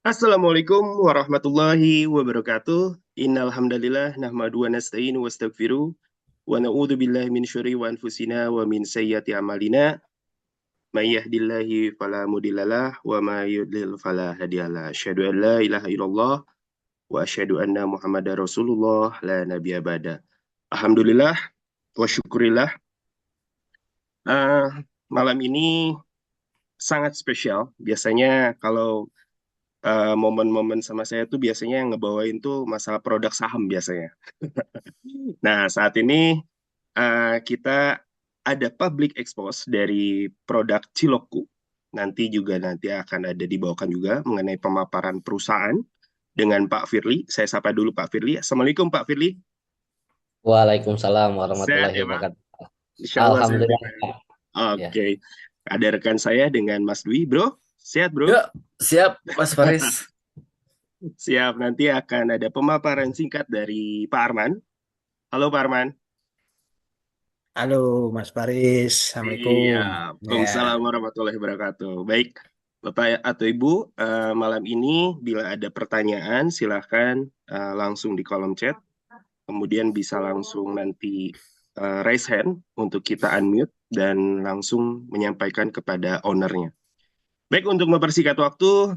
Assalamualaikum warahmatullahi wabarakatuh. Innal hamdalillah nahmadu wa nasta'inu wa nastaghfiruh wa na'udzu billahi min syururi wa anfusina wa min sayyiati a'malina. May yahdihillahu fala mudhillalah wa may yudlil fala hadiyalah. Asyhadu an la ilaha illallah wa asyhadu anna Muhammadar Rasulullah la nabiyya ba'da. Alhamdulillah wa syukurillah. Eh, Malam ini sangat spesial. Biasanya kalau momen-momen sama saya tuh biasanya yang ngebawain tuh masalah produk saham biasanya. Nah, saat ini kita ada public expose dari produk Ciloku. Nanti akan ada dibawakan juga mengenai pemaparan perusahaan dengan Pak Firly. Saya sapa dulu Pak Firly. Assalamualaikum Pak Firly. Waalaikumsalam Sehat warahmatullahi ya Pak? wabarakatuh. Insya Allah sehat ya Alhamdulillah. Pak. Ya. Oke. Ada rekan saya dengan Mas Dwi. Bro, sehat bro? Yuk, siap Mas Faris. Siap, nanti akan ada pemaparan singkat dari Pak Arman. Halo Pak Arman. Halo Mas Faris, Iya, Assalamualaikum. Ya, Waalaikumsalam warahmatullahi wabarakatuh. Baik, Bapak atau Ibu, malam ini bila ada pertanyaan silahkan langsung di kolom chat, kemudian bisa langsung nanti raise hand untuk kita unmute dan langsung menyampaikan kepada ownernya. Baik, untuk mempersingkat waktu,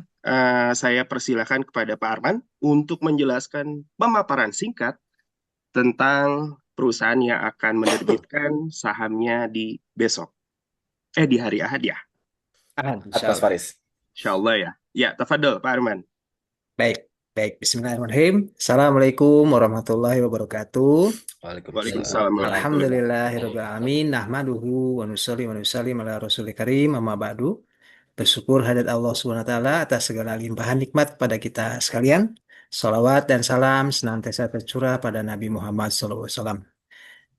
saya persilahkan kepada Pak Arman untuk menjelaskan pemaparan singkat tentang perusahaan yang akan menerbitkan sahamnya di besok. Di hari Ahad ya. Insya Mas Allah. Faris. Insya Allah ya. Ya, tafadhol Pak Arman. Baik, baik. Bismillahirrahmanirrahim. Assalamualaikum warahmatullahi wabarakatuh. Waalaikumsalam Waalaikumsalam. warahmatullahi wabarakatuh. Alhamdulillahirrahmanirrahim. Nahmaduhu wa nusalli wa nusallim ala rasulil karim. Amma ba'du. Bersyukur hadat Allah Subhanahu wa taala atas segala limpahan nikmat pada kita sekalian. Salawat dan salam senantiasa tercurah pada Nabi Muhammad SAW.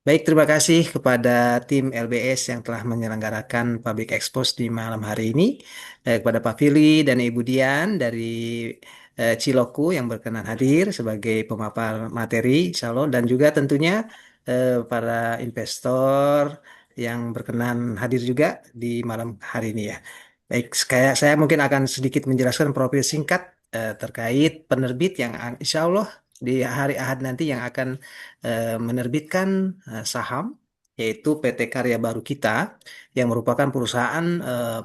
Baik, terima kasih kepada tim LBS yang telah menyelenggarakan Public Expose di malam hari ini, kepada Pak Fili dan Ibu Dian dari Ciloku yang berkenan hadir sebagai pemapar materi, insya Allah, dan juga tentunya para investor yang berkenan hadir juga di malam hari ini ya. Baik, saya mungkin akan sedikit menjelaskan profil singkat terkait penerbit yang insya Allah di hari Ahad nanti yang akan menerbitkan saham, yaitu PT Karya Baru Kita yang merupakan perusahaan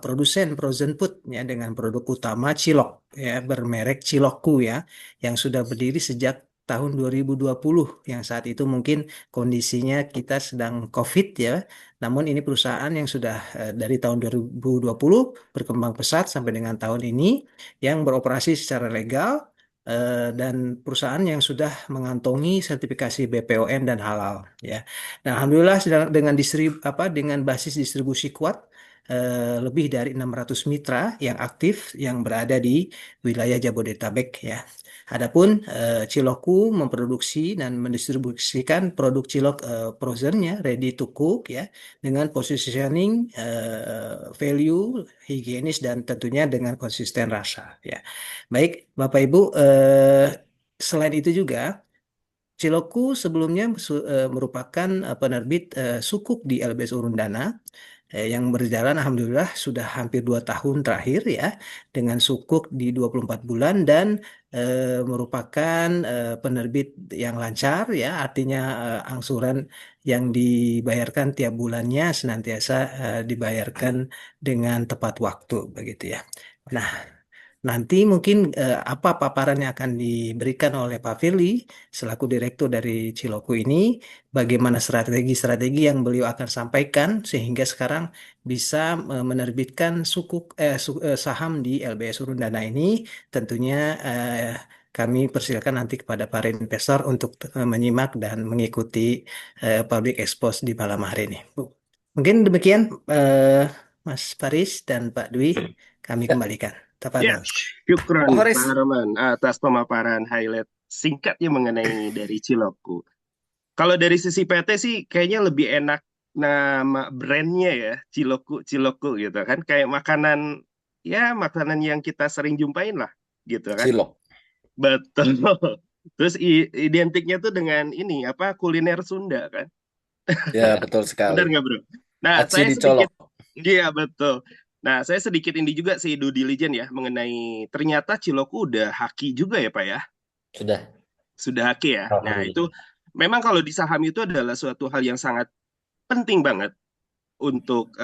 produsen frozen food ya dengan produk utama cilok ya bermerek Cilokku ya yang sudah berdiri sejak tahun 2020 yang saat itu mungkin kondisinya kita sedang COVID ya. Namun ini perusahaan yang sudah dari tahun 2020 berkembang pesat sampai dengan tahun ini yang beroperasi secara legal dan perusahaan yang sudah mengantongi sertifikasi BPOM dan halal ya. Nah, alhamdulillah dengan dengan basis distribusi kuat lebih dari 600 mitra yang aktif yang berada di wilayah Jabodetabek ya. Adapun Ciloku memproduksi dan mendistribusikan produk cilok frozennya ready to cook ya dengan positioning value higienis dan tentunya dengan konsisten rasa ya. Baik, Bapak Ibu, selain itu juga Ciloku sebelumnya merupakan penerbit sukuk di LBS Urundana yang berjalan alhamdulillah sudah hampir 2 tahun terakhir ya dengan sukuk di 24 bulan dan merupakan penerbit yang lancar ya artinya angsuran yang dibayarkan tiap bulannya senantiasa dibayarkan dengan tepat waktu begitu ya. Nah, nanti mungkin apa paparan yang akan diberikan oleh Pak Firly selaku direktur dari Ciloku ini, bagaimana strategi-strategi yang beliau akan sampaikan sehingga sekarang bisa menerbitkan saham di LBS Urundana ini. Tentunya kami persilakan nanti kepada para investor untuk menyimak dan mengikuti public expose di malam hari ini. Mungkin demikian Mas Faris dan Pak Dwi, kami Ya, kembalikan. Ya, Tafadhol. syukron Pak Pak Faris. Arman atas pemaparan highlight singkatnya mengenai dari Ciloku. Kalau dari sisi PT sih kayaknya lebih enak nama brandnya ya, Ciloku, Ciloku gitu kan. Kayak makanan, ya makanan yang kita sering jumpain lah gitu kan. Cilok. Betul. Terus identiknya tuh dengan ini apa kuliner Sunda kan? Ya, betul Benar sekali. nggak bro? Nah, Aci saya sedikit, dicolok. iya betul. Nah, saya sedikit ini juga sih due diligence ya mengenai ternyata Ciloku udah haki juga ya Pak ya, Sudah. sudah haki ya. Nah, itu Alhamdulillah. memang kalau di saham itu adalah suatu hal yang sangat penting banget untuk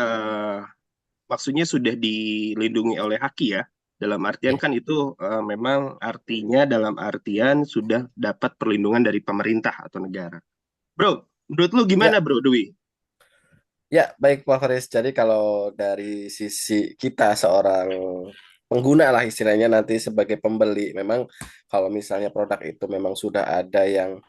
maksudnya sudah dilindungi oleh haki ya. Dalam artian Ya. kan itu memang artinya dalam artian sudah dapat perlindungan dari pemerintah atau negara. Bro, menurut lu gimana Ya, Bro Dwi? ya, baik Pak Faris. Jadi kalau dari sisi kita seorang pengguna lah istilahnya nanti sebagai pembeli, memang kalau misalnya produk itu memang sudah ada yang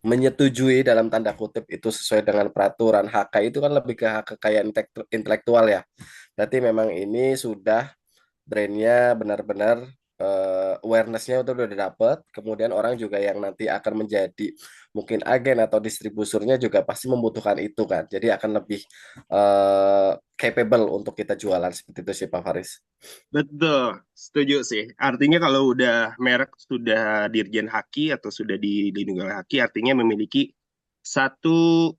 menyetujui dalam tanda kutip itu sesuai dengan peraturan HK itu kan lebih ke hak kekayaan intelektual ya. Berarti memang ini sudah brandnya benar-benar awareness-nya itu udah dapet, kemudian orang juga yang nanti akan menjadi mungkin agen atau distributornya juga pasti membutuhkan itu kan, jadi akan lebih capable untuk kita jualan seperti itu sih Pak Faris. Betul, setuju sih. Artinya kalau udah merek sudah Dirjen Haki atau sudah dilindungi oleh Haki, artinya memiliki satu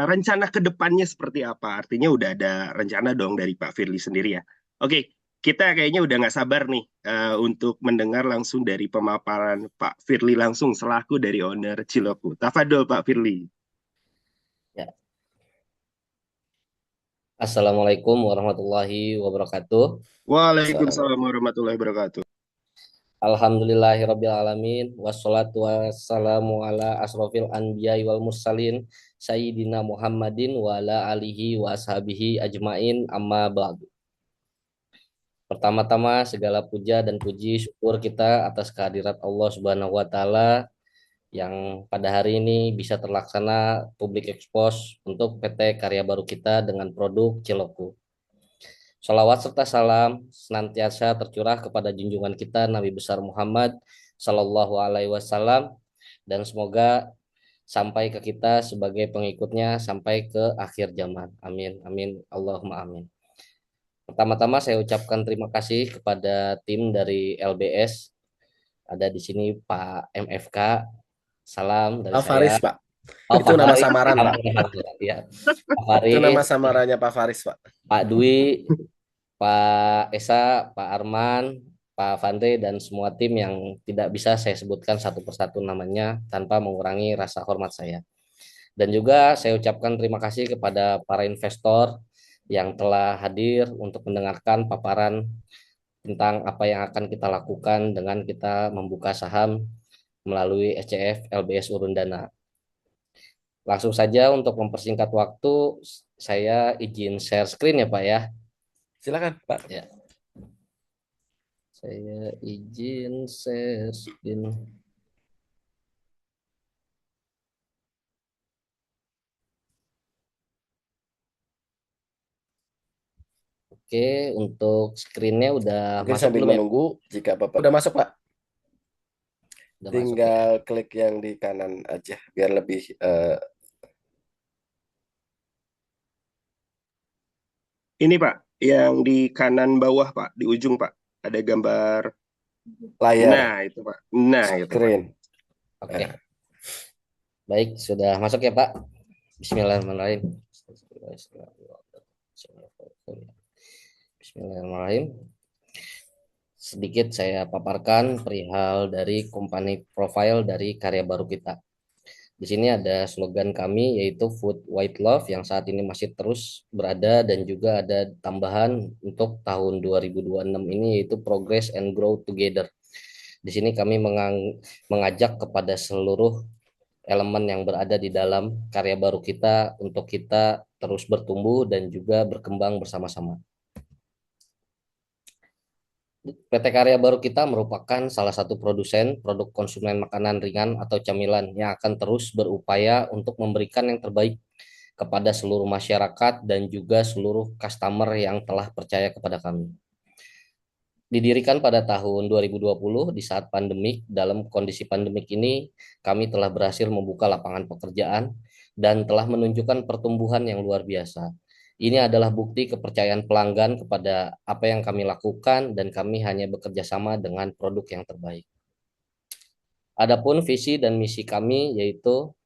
rencana ke depannya seperti apa. Artinya udah ada rencana dong dari Pak Firly sendiri ya. Oke, kita kayaknya udah nggak sabar nih untuk mendengar langsung dari pemaparan Pak Firly langsung selaku dari owner Ciloku. Tafadol Pak Firly. Ya. Assalamualaikum warahmatullahi wabarakatuh. Waalaikumsalam warahmatullahi wabarakatuh. Alhamdulillahirabbil alamin wassalatu wassalamu ala asrofil anbiya'i wal mursalin sayyidina Muhammadin wa ala alihi wa ashabihi ajmain amma ba'du. Pertama-tama segala puja dan puji syukur kita atas kehadirat Allah Subhanahu wa taala yang pada hari ini bisa terlaksana public expose untuk PT Karya Baru kita dengan produk Ciloku. Salawat serta salam senantiasa tercurah kepada junjungan kita Nabi besar Muhammad Sallallahu Alaihi Wasallam dan semoga sampai ke kita sebagai pengikutnya sampai ke akhir zaman. Amin, amin, Allahumma amin. Pertama-tama saya ucapkan terima kasih kepada tim dari LBS. Ada di sini Pak MFK. Salam dari Pak saya. Faris Pak, Oh, itu Pak nama Faris. samaran Pak, Ya. Pak itu nama Faris, samarannya Pak Faris Pak. Pak Dwi, Pak Esa, Pak Arman, Pak Fandre, dan semua tim yang tidak bisa saya sebutkan satu persatu namanya tanpa mengurangi rasa hormat saya. Dan juga saya ucapkan terima kasih kepada para investor yang telah hadir untuk mendengarkan paparan tentang apa yang akan kita lakukan dengan kita membuka saham melalui SCF LBS Urundana. Langsung saja untuk mempersingkat waktu, saya izin share screen ya Pak ya. Silakan Pak. Ya. Saya izin share screen. Oke, untuk screennya udah Mungkin masuk sambil belum ya? menunggu jika Bapak udah masuk Pak, Udah masuk ya. tinggal klik yang di kanan aja biar lebih Ini Pak, yang di kanan bawah Pak, di ujung Pak, ada gambar. layar Nah, itu Pak. Nah, itu Pak. screen. Oke. Baik, sudah masuk ya Pak. Bismillahirrahmanirrahim. Bismillahirrahmanirrahim. Sedikit saya paparkan perihal dari company profile dari karya baru kita. Di sini ada slogan kami yaitu Food White Love yang saat ini masih terus berada dan juga ada tambahan untuk tahun 2026 ini yaitu Progress and Grow Together. Di sini kami mengajak kepada seluruh elemen yang berada di dalam karya baru kita untuk kita terus bertumbuh dan juga berkembang bersama-sama. PT Karya Baru kita merupakan salah satu produsen produk konsumen makanan ringan atau camilan yang akan terus berupaya untuk memberikan yang terbaik kepada seluruh masyarakat dan juga seluruh customer yang telah percaya kepada kami. Didirikan pada tahun 2020 di saat pandemik, dalam kondisi pandemik ini kami telah berhasil membuka lapangan pekerjaan dan telah menunjukkan pertumbuhan yang luar biasa. Ini adalah bukti kepercayaan pelanggan kepada apa yang kami lakukan dan kami hanya bekerja sama dengan produk yang terbaik. Adapun visi dan misi kami yaitu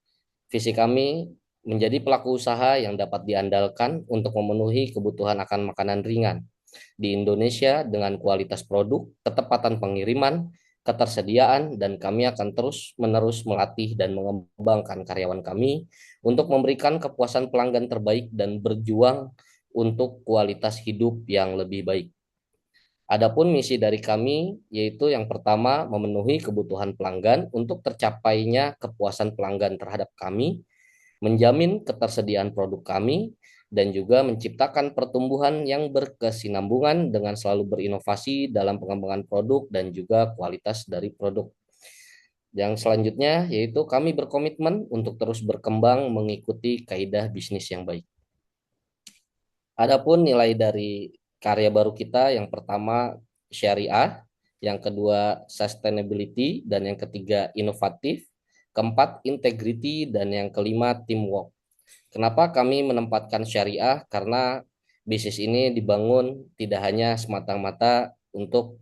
visi kami menjadi pelaku usaha yang dapat diandalkan untuk memenuhi kebutuhan akan makanan ringan di Indonesia dengan kualitas produk, ketepatan pengiriman, ketersediaan, dan kami akan terus-menerus melatih dan mengembangkan karyawan kami untuk memberikan kepuasan pelanggan terbaik dan berjuang untuk kualitas hidup yang lebih baik. Adapun misi dari kami yaitu yang pertama memenuhi kebutuhan pelanggan untuk tercapainya kepuasan pelanggan terhadap kami, menjamin ketersediaan produk kami, dan juga menciptakan pertumbuhan yang berkesinambungan dengan selalu berinovasi dalam pengembangan produk dan juga kualitas dari produk. Yang selanjutnya yaitu kami berkomitmen untuk terus berkembang mengikuti kaidah bisnis yang baik. Adapun nilai dari karya baru kita yang pertama syariah, yang kedua sustainability, dan yang ketiga inovatif, keempat integrity, dan yang kelima teamwork. Kenapa kami menempatkan syariah? Karena bisnis ini dibangun tidak hanya semata-mata untuk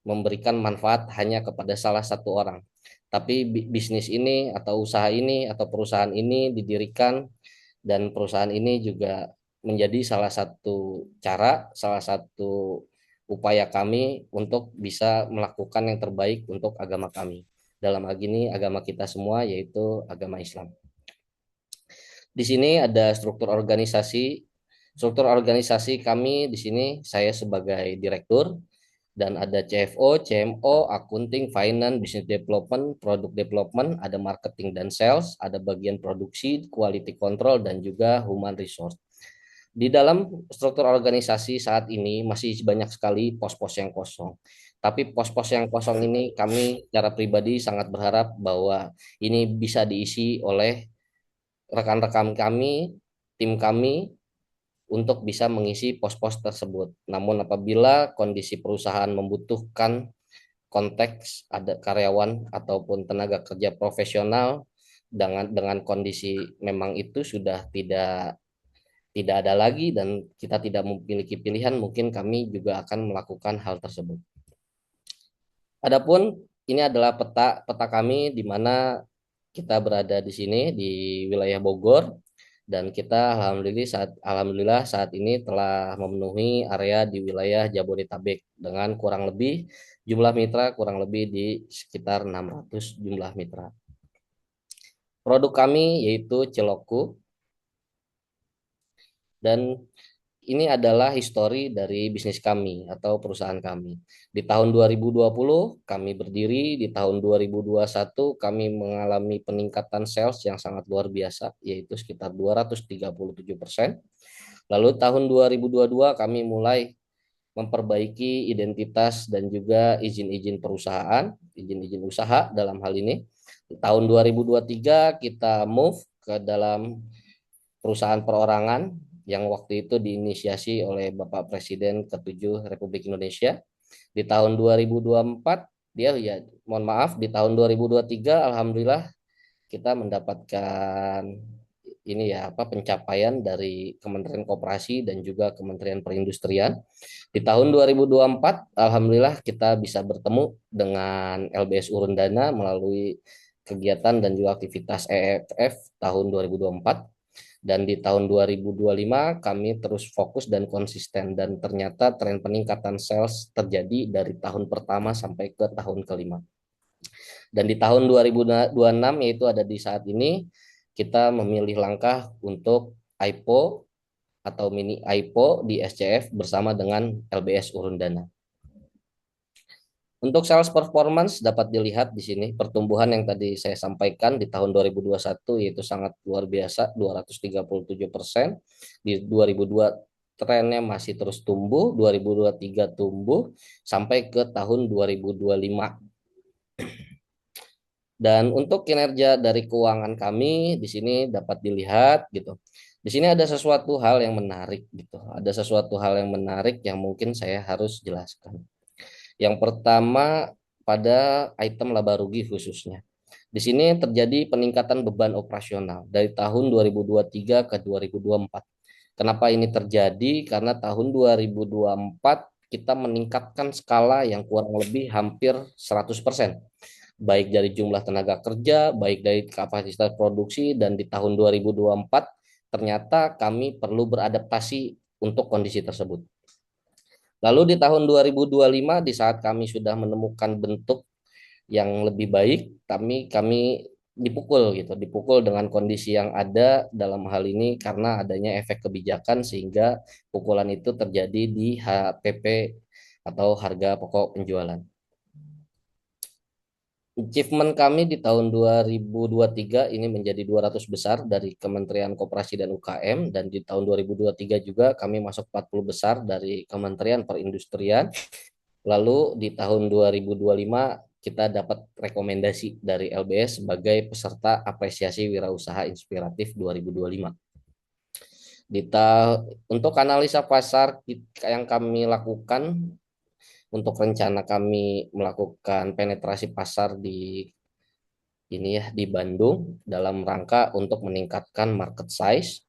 memberikan manfaat hanya kepada salah satu orang, tapi bisnis ini atau usaha ini atau perusahaan ini didirikan dan perusahaan ini juga menjadi salah satu cara, salah satu upaya kami untuk bisa melakukan yang terbaik untuk agama kami. Dalam hal ini agama kita semua yaitu agama Islam. Di sini ada struktur organisasi. Struktur organisasi kami di sini saya sebagai direktur dan ada CFO, CMO, accounting, finance, business development, product development, ada marketing dan sales, ada bagian produksi, quality control, dan juga human resource. Di dalam struktur organisasi saat ini masih banyak sekali pos-pos yang kosong. Tapi pos-pos yang kosong ini kami secara pribadi sangat berharap bahwa ini bisa diisi oleh rekan-rekan kami, tim kami untuk bisa mengisi pos-pos tersebut. Namun apabila kondisi perusahaan membutuhkan konteks ada karyawan ataupun tenaga kerja profesional dengan kondisi memang itu sudah tidak ada lagi dan kita tidak memiliki pilihan, mungkin kami juga akan melakukan hal tersebut. Adapun ini adalah peta kami di mana kita berada di sini di wilayah Bogor. Dan kita alhamdulillah saat ini telah memenuhi area di wilayah Jabodetabek dengan kurang lebih jumlah mitra kurang lebih di sekitar 600 jumlah mitra. Produk kami yaitu Celoku, dan ini adalah histori dari bisnis kami atau perusahaan kami. Di tahun 2020 kami berdiri, di tahun 2021 kami mengalami peningkatan sales yang sangat luar biasa, yaitu sekitar 237%. Lalu tahun 2022 kami mulai memperbaiki identitas dan juga izin-izin perusahaan, izin-izin usaha dalam hal ini. Di tahun 2023 kita move ke dalam perusahaan perorangan yang waktu itu diinisiasi oleh Bapak Presiden ke-7 Republik Indonesia. Di tahun 2024 di tahun 2023 alhamdulillah kita mendapatkan pencapaian dari Kementerian Koperasi dan juga Kementerian Perindustrian. Di tahun 2024 alhamdulillah kita bisa bertemu dengan LBS Urundana melalui kegiatan dan juga aktivitas EFF tahun 2024. Dan di tahun 2025 kami terus fokus dan konsisten dan ternyata tren peningkatan sales terjadi dari tahun pertama sampai ke tahun kelima. Dan di tahun 2026 yaitu ada di saat ini kita memilih langkah untuk IPO atau mini IPO di SCF bersama dengan LBS Urundana. Untuk sales performance dapat dilihat di sini pertumbuhan yang tadi saya sampaikan di tahun 2021 yaitu sangat luar biasa 237%. Di 2002 trennya masih terus tumbuh, 2023 tumbuh sampai ke tahun 2025. Dan untuk kinerja dari keuangan kami di sini dapat dilihat gitu. Di sini ada sesuatu hal yang menarik gitu. Ada sesuatu hal yang menarik yang mungkin saya harus jelaskan. Yang pertama pada item laba rugi khususnya. Di sini terjadi peningkatan beban operasional dari tahun 2023 ke 2024. Kenapa ini terjadi? Karena tahun 2024 kita meningkatkan skala yang kurang lebih hampir 100%. baik dari jumlah tenaga kerja, baik dari kapasitas produksi, dan di tahun 2024 ternyata kami perlu beradaptasi untuk kondisi tersebut. Lalu di tahun 2025 di saat kami sudah menemukan bentuk yang lebih baik, kami dipukul dengan kondisi yang ada dalam hal ini karena adanya efek kebijakan sehingga pukulan itu terjadi di HPP atau harga pokok penjualan. Achievement kami di tahun 2023 ini menjadi 200 besar dari Kementerian Koperasi dan UKM, dan di tahun 2023 juga kami masuk 40 besar dari Kementerian Perindustrian. Lalu di tahun 2025 kita dapat rekomendasi dari LBS sebagai peserta apresiasi wirausaha inspiratif 2025. Untuk analisa pasar yang kami lakukan, untuk rencana kami melakukan penetrasi pasar di Bandung dalam rangka untuk meningkatkan market size,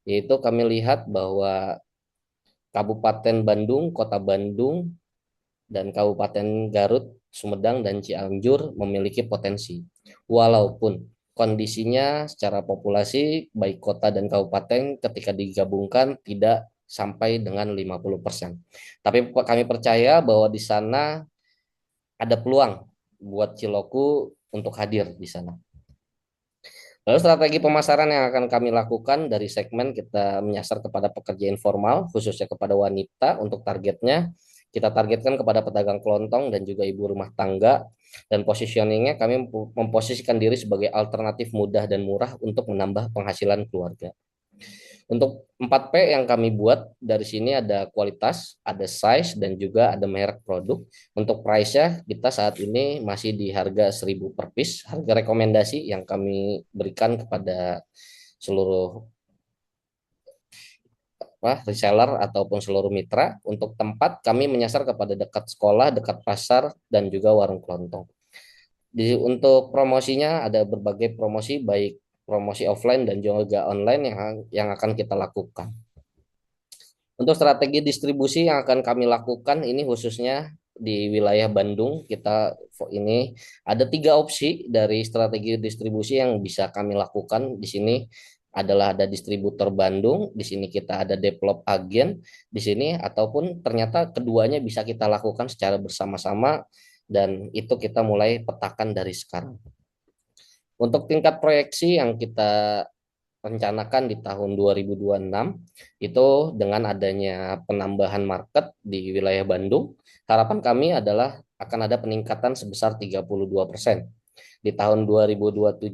yaitu kami lihat bahwa Kabupaten Bandung, Kota Bandung, dan Kabupaten Garut, Sumedang, dan Cianjur memiliki potensi. Walaupun kondisinya secara populasi baik kota dan kabupaten ketika digabungkan tidak sampai dengan 50%. Tapi kami percaya bahwa di sana ada peluang buat Ciloku untuk hadir di sana. Lalu strategi pemasaran yang akan kami lakukan dari segmen kita menyasar kepada pekerja informal, khususnya kepada wanita untuk targetnya. Kita targetkan kepada pedagang kelontong dan juga ibu rumah tangga, dan positioningnya kami memposisikan diri sebagai alternatif mudah dan murah untuk menambah penghasilan keluarga. Untuk 4P yang kami buat dari sini ada kualitas, ada size, dan juga ada merek produk. Untuk price-nya kita saat ini masih di harga 1.000 per piece, harga rekomendasi yang kami berikan kepada seluruh reseller ataupun seluruh mitra. Untuk tempat kami menyasar kepada dekat sekolah, dekat pasar, dan juga warung kelontong. Untuk promosinya ada berbagai promosi, baik promosi offline dan juga online yang akan kita lakukan. Untuk strategi distribusi yang akan kami lakukan ini khususnya di wilayah Bandung, kita ini ada 3 opsi dari strategi distribusi yang bisa kami lakukan. Di sini adalah ada distributor Bandung, di sini kita ada develop agen di sini, ataupun ternyata keduanya bisa kita lakukan secara bersama-sama, dan itu kita mulai petakan dari sekarang. Untuk tingkat proyeksi yang kita rencanakan di tahun 2026 itu dengan adanya penambahan market di wilayah Bandung, harapan kami adalah akan ada peningkatan sebesar 32%. Di tahun 2027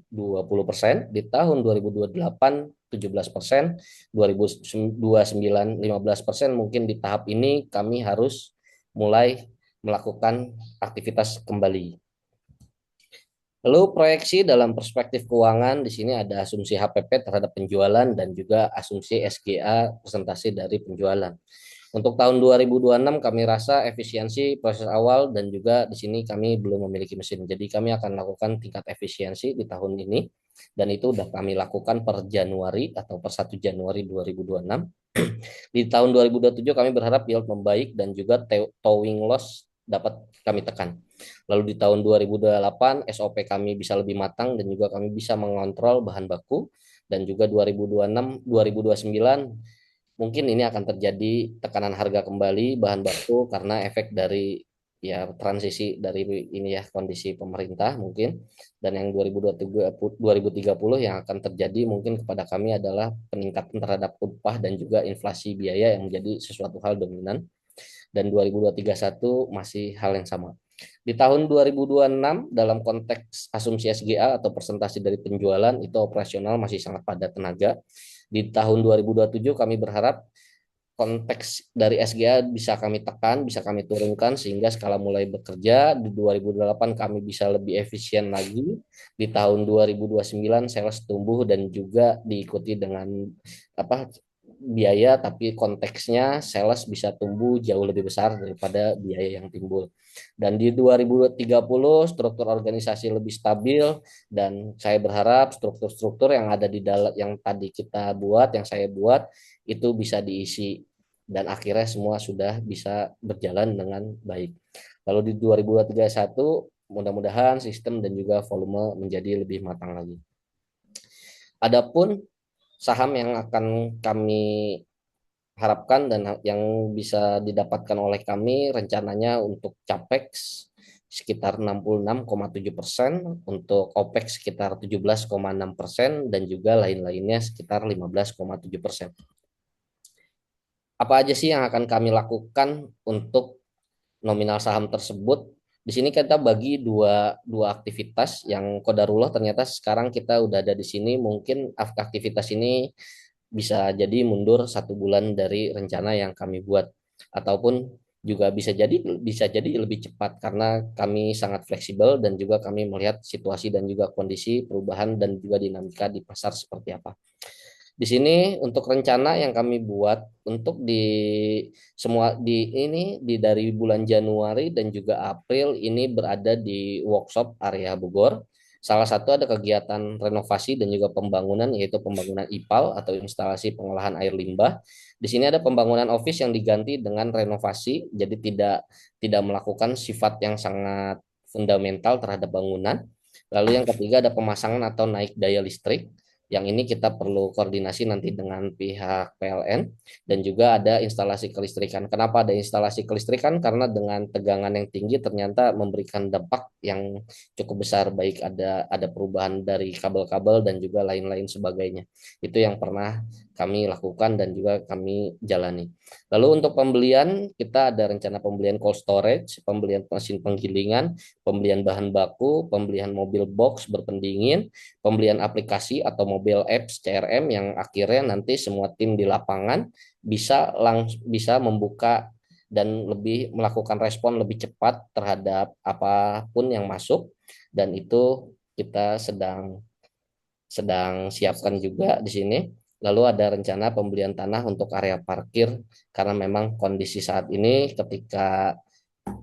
20%, di tahun 2028 17%, 2029 15%. Mungkin di tahap ini kami harus mulai melakukan aktivitas kembali. Lalu proyeksi dalam perspektif keuangan di sini ada asumsi HPP terhadap penjualan dan juga asumsi SGA presentasi dari penjualan. Untuk tahun 2026 kami rasa efisiensi proses awal dan juga di sini kami belum memiliki mesin. Jadi kami akan lakukan tingkat efisiensi di tahun ini, dan itu sudah kami lakukan per Januari atau per 1 Januari 2026. Di tahun 2027 kami berharap yield membaik dan juga towing loss dapat kami tekan. Lalu di tahun 2028 SOP kami bisa lebih matang dan juga kami bisa mengontrol bahan baku, dan juga 2026 2029 mungkin ini akan terjadi tekanan harga kembali bahan baku karena efek dari transisi dari ini kondisi pemerintah mungkin. Dan yang 2030 yang akan terjadi mungkin kepada kami adalah peningkatan terhadap upah dan juga inflasi biaya yang menjadi sesuatu hal dominan. Dan 2031 masih hal yang sama. Di tahun 2026 dalam konteks asumsi SGA atau persentase dari penjualan itu operasional masih sangat padat tenaga. Di tahun 2027 kami berharap konteks dari SGA bisa kami tekan, bisa kami turunkan sehingga skala mulai bekerja. Di 2028 kami bisa lebih efisien lagi. Di tahun 2029 sales tumbuh dan juga diikuti dengan biaya, tapi konteksnya sales bisa tumbuh jauh lebih besar daripada biaya yang timbul. Dan di 2030 struktur organisasi lebih stabil, dan saya berharap struktur-struktur yang ada di dalam yang tadi kita buat, yang saya buat itu bisa diisi dan akhirnya semua sudah bisa berjalan dengan baik. Lalu di 2031 mudah-mudahan sistem dan juga volume menjadi lebih matang lagi. Adapun saham yang akan kami harapkan dan yang bisa didapatkan oleh kami rencananya untuk Capex sekitar 66,7%, untuk OPEX sekitar 17,6%, dan juga lain-lainnya sekitar 15,7%. Apa aja sih yang akan kami lakukan untuk nominal saham tersebut? Di sini kita bagi dua aktivitas yang qadarullah ternyata sekarang kita udah ada di sini, mungkin aktivitas ini bisa jadi mundur 1 bulan dari rencana yang kami buat, ataupun juga bisa jadi lebih cepat karena kami sangat fleksibel dan juga kami melihat situasi dan juga kondisi perubahan dan juga dinamika di pasar seperti apa. Di sini untuk rencana yang kami buat untuk semua dari bulan Januari dan juga April ini berada di workshop area Bogor. Salah satu ada kegiatan renovasi dan juga pembangunan, yaitu pembangunan IPAL atau instalasi pengolahan air limbah. Di sini ada pembangunan office yang diganti dengan renovasi, jadi tidak melakukan sifat yang sangat fundamental terhadap bangunan. Lalu yang ketiga ada pemasangan atau naik daya listrik. Yang ini kita perlu koordinasi nanti dengan pihak PLN, dan juga ada instalasi kelistrikan. Kenapa ada instalasi kelistrikan? Karena dengan tegangan yang tinggi ternyata memberikan dampak yang cukup besar, baik ada perubahan dari kabel-kabel dan juga lain-lain sebagainya. Itu yang pernah kami lakukan dan juga kami jalani. Lalu untuk pembelian, kita ada rencana pembelian cold storage, pembelian mesin penggilingan, pembelian bahan baku, pembelian mobil box berpendingin, pembelian aplikasi atau mobile apps CRM yang akhirnya nanti semua tim di lapangan bisa membuka dan lebih melakukan respon lebih cepat terhadap apapun yang masuk, dan itu kita sedang siapkan juga di sini. Lalu ada rencana pembelian tanah untuk area parkir karena memang kondisi saat ini ketika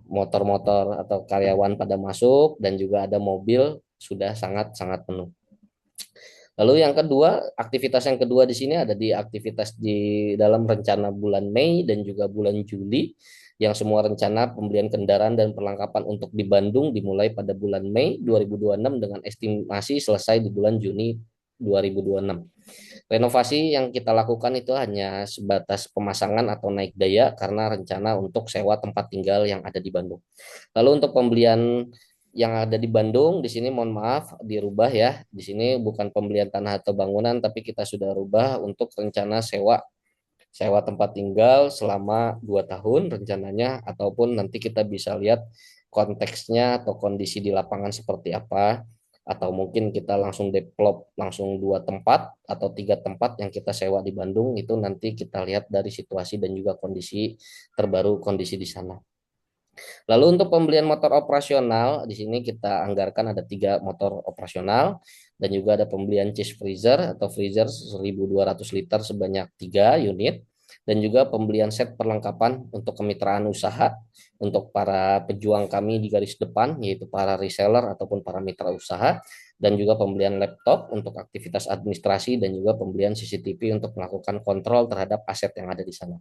motor-motor atau karyawan pada masuk dan juga ada mobil sudah sangat-sangat penuh. Lalu yang kedua, aktivitas yang kedua di sini ada di aktivitas di dalam rencana bulan Mei dan juga bulan Juli, yang semua rencana pembelian kendaraan dan perlengkapan untuk di Bandung dimulai pada bulan Mei 2026 dengan estimasi selesai di bulan Juni 2026. Renovasi yang kita lakukan itu hanya sebatas pemasangan atau naik daya karena rencana untuk sewa tempat tinggal yang ada di Bandung. Lalu untuk pembelian yang ada di Bandung, di sini mohon maaf dirubah ya. Di sini bukan pembelian tanah atau bangunan, tapi kita sudah rubah untuk rencana sewa tempat tinggal selama 2 tahun rencananya, ataupun nanti kita bisa lihat konteksnya atau kondisi di lapangan seperti apa, atau mungkin kita langsung develop langsung 2 tempat atau 3 tempat yang kita sewa di Bandung, itu nanti kita lihat dari situasi dan juga kondisi terbaru kondisi di sana. Lalu untuk pembelian motor operasional, di sini kita anggarkan ada 3 motor operasional, dan juga ada pembelian chest freezer atau freezer 1.200 liter sebanyak 3 unit, dan juga pembelian set perlengkapan untuk kemitraan usaha untuk para pejuang kami di garis depan, yaitu para reseller ataupun para mitra usaha, dan juga pembelian laptop untuk aktivitas administrasi, dan juga pembelian CCTV untuk melakukan kontrol terhadap aset yang ada di sana.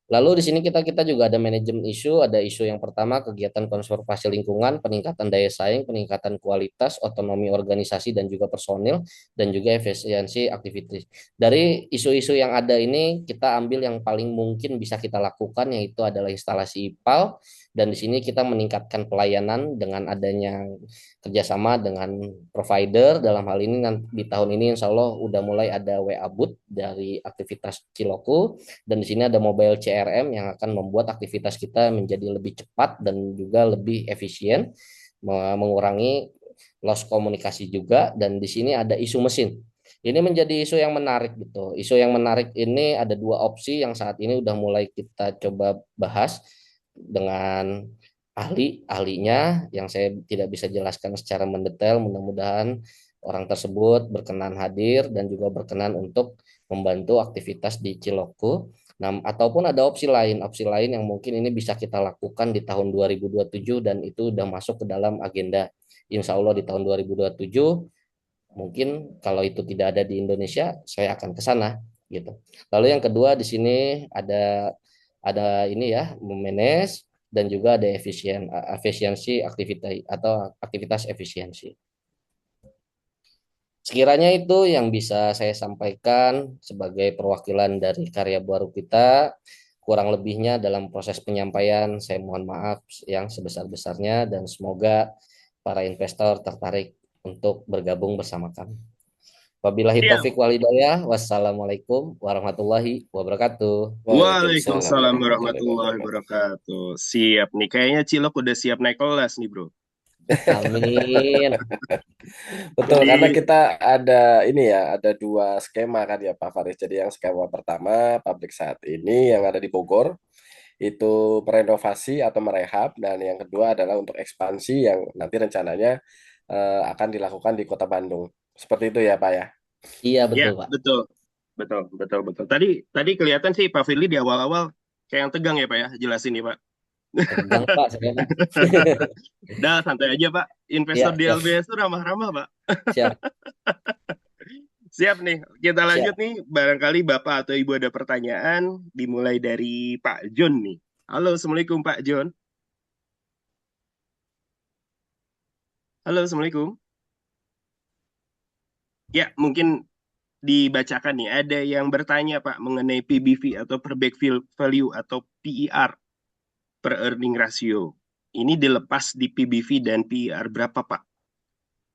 Lalu di sini kita juga ada manajemen isu. Ada isu yang pertama, kegiatan konservasi lingkungan, peningkatan daya saing, peningkatan kualitas, otonomi organisasi dan juga personil, dan juga efisiensi aktivitas. Dari isu-isu yang ada ini kita ambil yang paling mungkin bisa kita lakukan, yaitu adalah instalasi IPAL. Dan di sini kita meningkatkan pelayanan dengan adanya kerjasama dengan provider. Dalam hal ini di tahun ini insya Allah udah mulai ada WA Booth dari aktivitas Ciloku, dan di sini ada mobile CRM yang akan membuat aktivitas kita menjadi lebih cepat dan juga lebih efisien, mengurangi loss komunikasi juga. Dan di sini ada isu mesin. Ini menjadi isu yang menarik gitu. Isu yang menarik ini ada 2 opsi yang saat ini udah mulai kita coba bahas dengan ahlinya yang saya tidak bisa jelaskan secara mendetail. Mudah-mudahan orang tersebut berkenan hadir dan juga berkenan untuk membantu aktivitas di Ciloku. Nah, ataupun ada opsi lain yang mungkin ini bisa kita lakukan di tahun 2027, dan itu udah masuk ke dalam agenda. Insya Allah di tahun 2027, mungkin kalau itu tidak ada di Indonesia, saya akan ke sana gitu. Lalu yang kedua di sini ada ini ya, memanage dan juga ada efisiensi aktivitas atau aktivitas efisiensi. Sekiranya itu yang bisa saya sampaikan sebagai perwakilan dari karya baru kita. Kurang lebihnya dalam proses penyampaian saya mohon maaf yang sebesar-besarnya dan semoga para investor tertarik untuk bergabung bersama kami. Wabillahi Siap. taufik wal hidayah. Wassalamualaikum warahmatullahi wabarakatuh. Waalaikumsalam Waalaikumsalam warahmatullahi warahmatullahi wabarakatuh. wabarakatuh. Siap nih. Kayaknya Cilok udah siap naik kelas nih, bro. Amin. Betul, karena Jadi, kita ada ini ya, ada dua skema kan ya Pak Faris. Jadi yang skema pertama, pabrik saat ini yang ada di Bogor, itu merenovasi atau merehab. Dan yang kedua adalah untuk ekspansi yang nanti rencananya akan dilakukan di Kota Bandung. Seperti itu ya Pak ya? Iya ya, betul Pak. betul. Betul, betul, betul. Tadi kelihatan sih Pak Firly di awal-awal kayak yang tegang ya, Pak ya. Jelasin nih, Pak. Tegang Pak saya Pak. Dah, santai aja, Pak. Investor Ya di siap LBS itu ramah-ramah, Pak. siap Siap nih. Kita lanjut siap. nih. Barangkali Bapak atau Ibu ada pertanyaan. Dimulai dari Pak John nih. Halo, Assalamualaikum Pak John. Halo, Assalamualaikum. Ya, mungkin dibacakan nih. Ada yang bertanya, Pak, mengenai PBV atau per back value atau PER, per earning ratio. Ini dilepas di PBV dan PER berapa, Pak?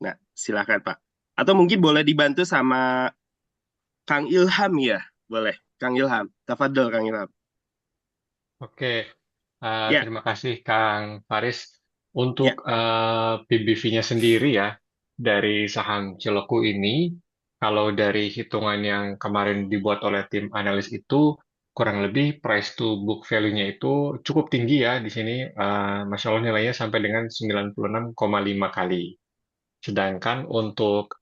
Nah, silakan, Pak. Atau mungkin boleh dibantu sama Kang Ilham ya? Boleh, Kang Ilham. Tafadhol, Kang Ilham. Oke, Ya, terima kasih Kang Faris. Untuk ya, PBV-nya sendiri ya, dari saham Cileku ini, kalau dari hitungan yang kemarin dibuat oleh tim analis itu, kurang lebih price to book value-nya itu cukup tinggi ya di sini. Masya Allah nilainya sampai dengan 96,5 kali. Sedangkan untuk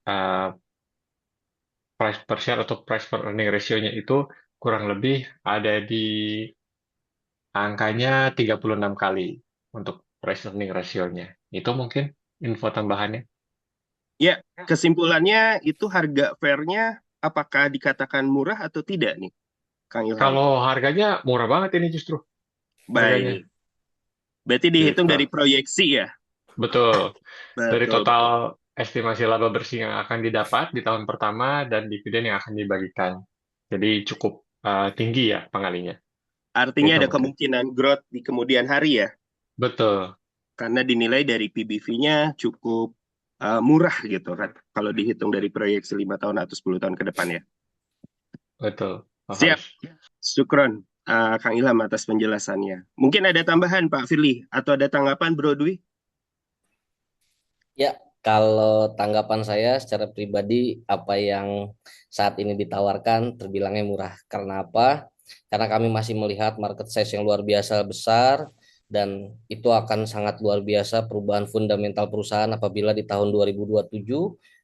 price per share atau price per earning ratio-nya itu kurang lebih ada di angkanya 36 kali untuk price earning ratio-nya. Itu mungkin info tambahannya. ya. Kesimpulannya itu harga fairnya apakah dikatakan murah atau tidak nih, Kang Ilham? Kalau harganya murah banget ini justru harganya. Baik. Berarti dihitung Gitu. dari proyeksi ya? Betul. Dari Betul, total betul. estimasi laba bersih yang akan didapat di tahun pertama dan dividen yang akan dibagikan. Jadi cukup tinggi ya pengalinya. Artinya Itu ada mungkin. kemungkinan growth di kemudian hari ya? Betul. Karena dinilai dari PBV-nya cukup murah gitu kan, kalau dihitung dari proyeksi 5 tahun atau 10 tahun ke depan ya. Betul. Pak Siap, Faris. syukron Kang Ilham atas penjelasannya. Mungkin ada tambahan Pak Firly atau ada tanggapan Bro Dwi? Ya, kalau tanggapan saya secara pribadi apa yang saat ini ditawarkan terbilangnya murah. Karena apa? Karena kami masih melihat market size yang luar biasa besar dan itu akan sangat luar biasa perubahan fundamental perusahaan apabila di tahun 2027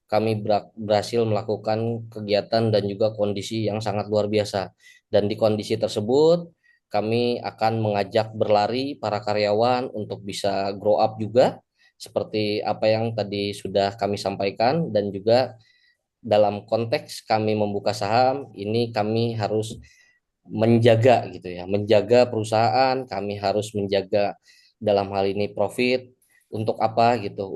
kami berhasil melakukan kegiatan dan juga kondisi yang sangat luar biasa. Dan di kondisi tersebut kami akan mengajak berlari para karyawan untuk bisa grow up juga seperti apa yang tadi sudah kami sampaikan dan juga dalam konteks kami membuka saham ini kami harus menjaga gitu ya, menjaga perusahaan, kami harus menjaga dalam hal ini profit untuk apa gitu,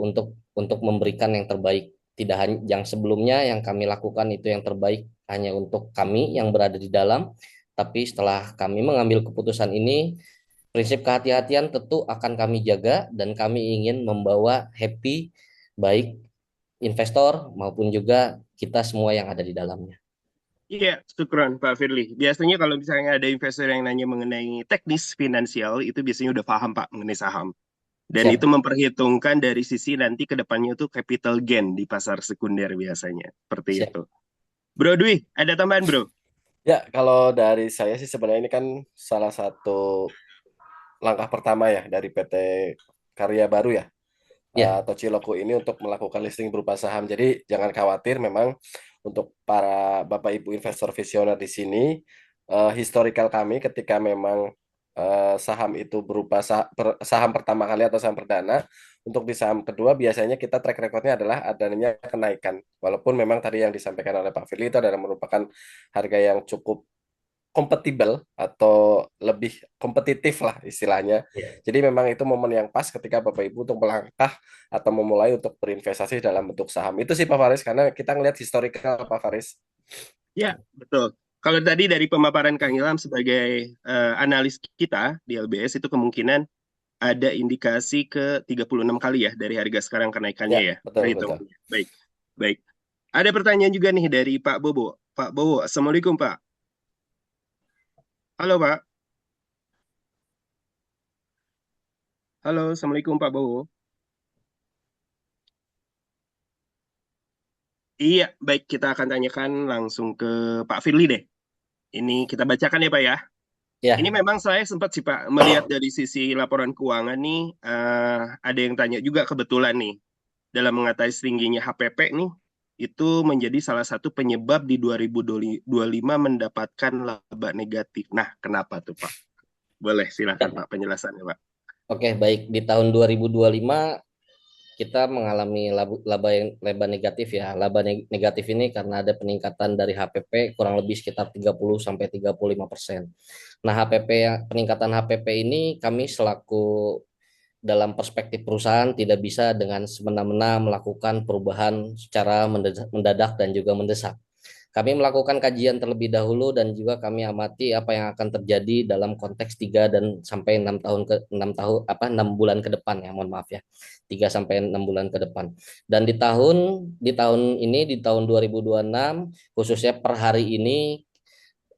untuk memberikan yang terbaik. Tidak hanya yang sebelumnya yang kami lakukan itu yang terbaik hanya untuk kami yang berada di dalam, tapi setelah kami mengambil keputusan ini prinsip kehati-hatian tentu akan kami jaga dan kami ingin membawa happy baik investor maupun juga kita semua yang ada di dalamnya. Iya, syukron Pak Firly. Biasanya kalau misalnya ada investor yang nanya mengenai teknis finansial, itu biasanya udah paham Pak mengenai saham. Dan itu Siap. memperhitungkan dari sisi nanti ke depannya tuh capital gain di pasar sekunder biasanya. Seperti Siap. itu. Bro Dwi, ada tambahan bro? Ya, kalau dari saya sih sebenarnya ini kan salah satu langkah pertama ya dari PT Karya Baru ya, Ya, atau Ciloku ini untuk melakukan listing berupa saham. Jadi jangan khawatir, memang untuk para Bapak Ibu investor visioner di sini, historical kami ketika memang saham itu berupa saham pertama kali atau saham perdana, untuk di saham kedua biasanya kita track recordnya adalah adanya kenaikan. Walaupun memang tadi yang disampaikan oleh Pak Firly itu adalah merupakan harga yang cukup kompatibel atau lebih kompetitif lah istilahnya. Ya. Jadi memang itu momen yang pas ketika Bapak Ibu untuk melangkah atau memulai untuk berinvestasi dalam bentuk saham. Itu sih Pak Faris, karena kita ngelihat historical Pak Faris. Ya, betul. Kalau tadi dari pemaparan Kang Ilham sebagai analis kita di LBS itu kemungkinan ada indikasi ke 36 kali ya dari harga sekarang kenaikannya Ya, ya, betul, betul. perhitungannya. Baik, baik. Ada pertanyaan juga nih dari Pak Bobo. Pak Bobo, Assalamualaikum Pak. Halo Pak. Halo, Assalamualaikum Pak Bowo. Iya, baik kita akan tanyakan langsung ke Pak Firly deh. Ini kita bacakan ya Pak ya. Ya, Ini memang saya sempat sih Pak melihat dari sisi laporan keuangan nih, ada yang tanya juga kebetulan nih dalam mengatasi tingginya HPP nih itu menjadi salah satu penyebab di 2025 mendapatkan laba negatif. Nah, kenapa tuh Pak? Boleh silakan Pak penjelasannya Pak. oke, baik. Di tahun 2025 kita mengalami laba negatif ya. Laba negatif ini karena ada peningkatan dari HPP kurang lebih sekitar 30-35%. Nah, peningkatan HPP ini kami selaku dalam perspektif perusahaan tidak bisa dengan semena-mena melakukan perubahan secara mendadak dan juga mendesak. Kami melakukan kajian terlebih dahulu dan juga kami amati apa yang akan terjadi dalam konteks 3 dan sampai 6 tahun ke 6 tahun 6 bulan ke depan ya, mohon maaf ya. 3 sampai 6 bulan ke depan. Dan di tahun 2026 khususnya per hari ini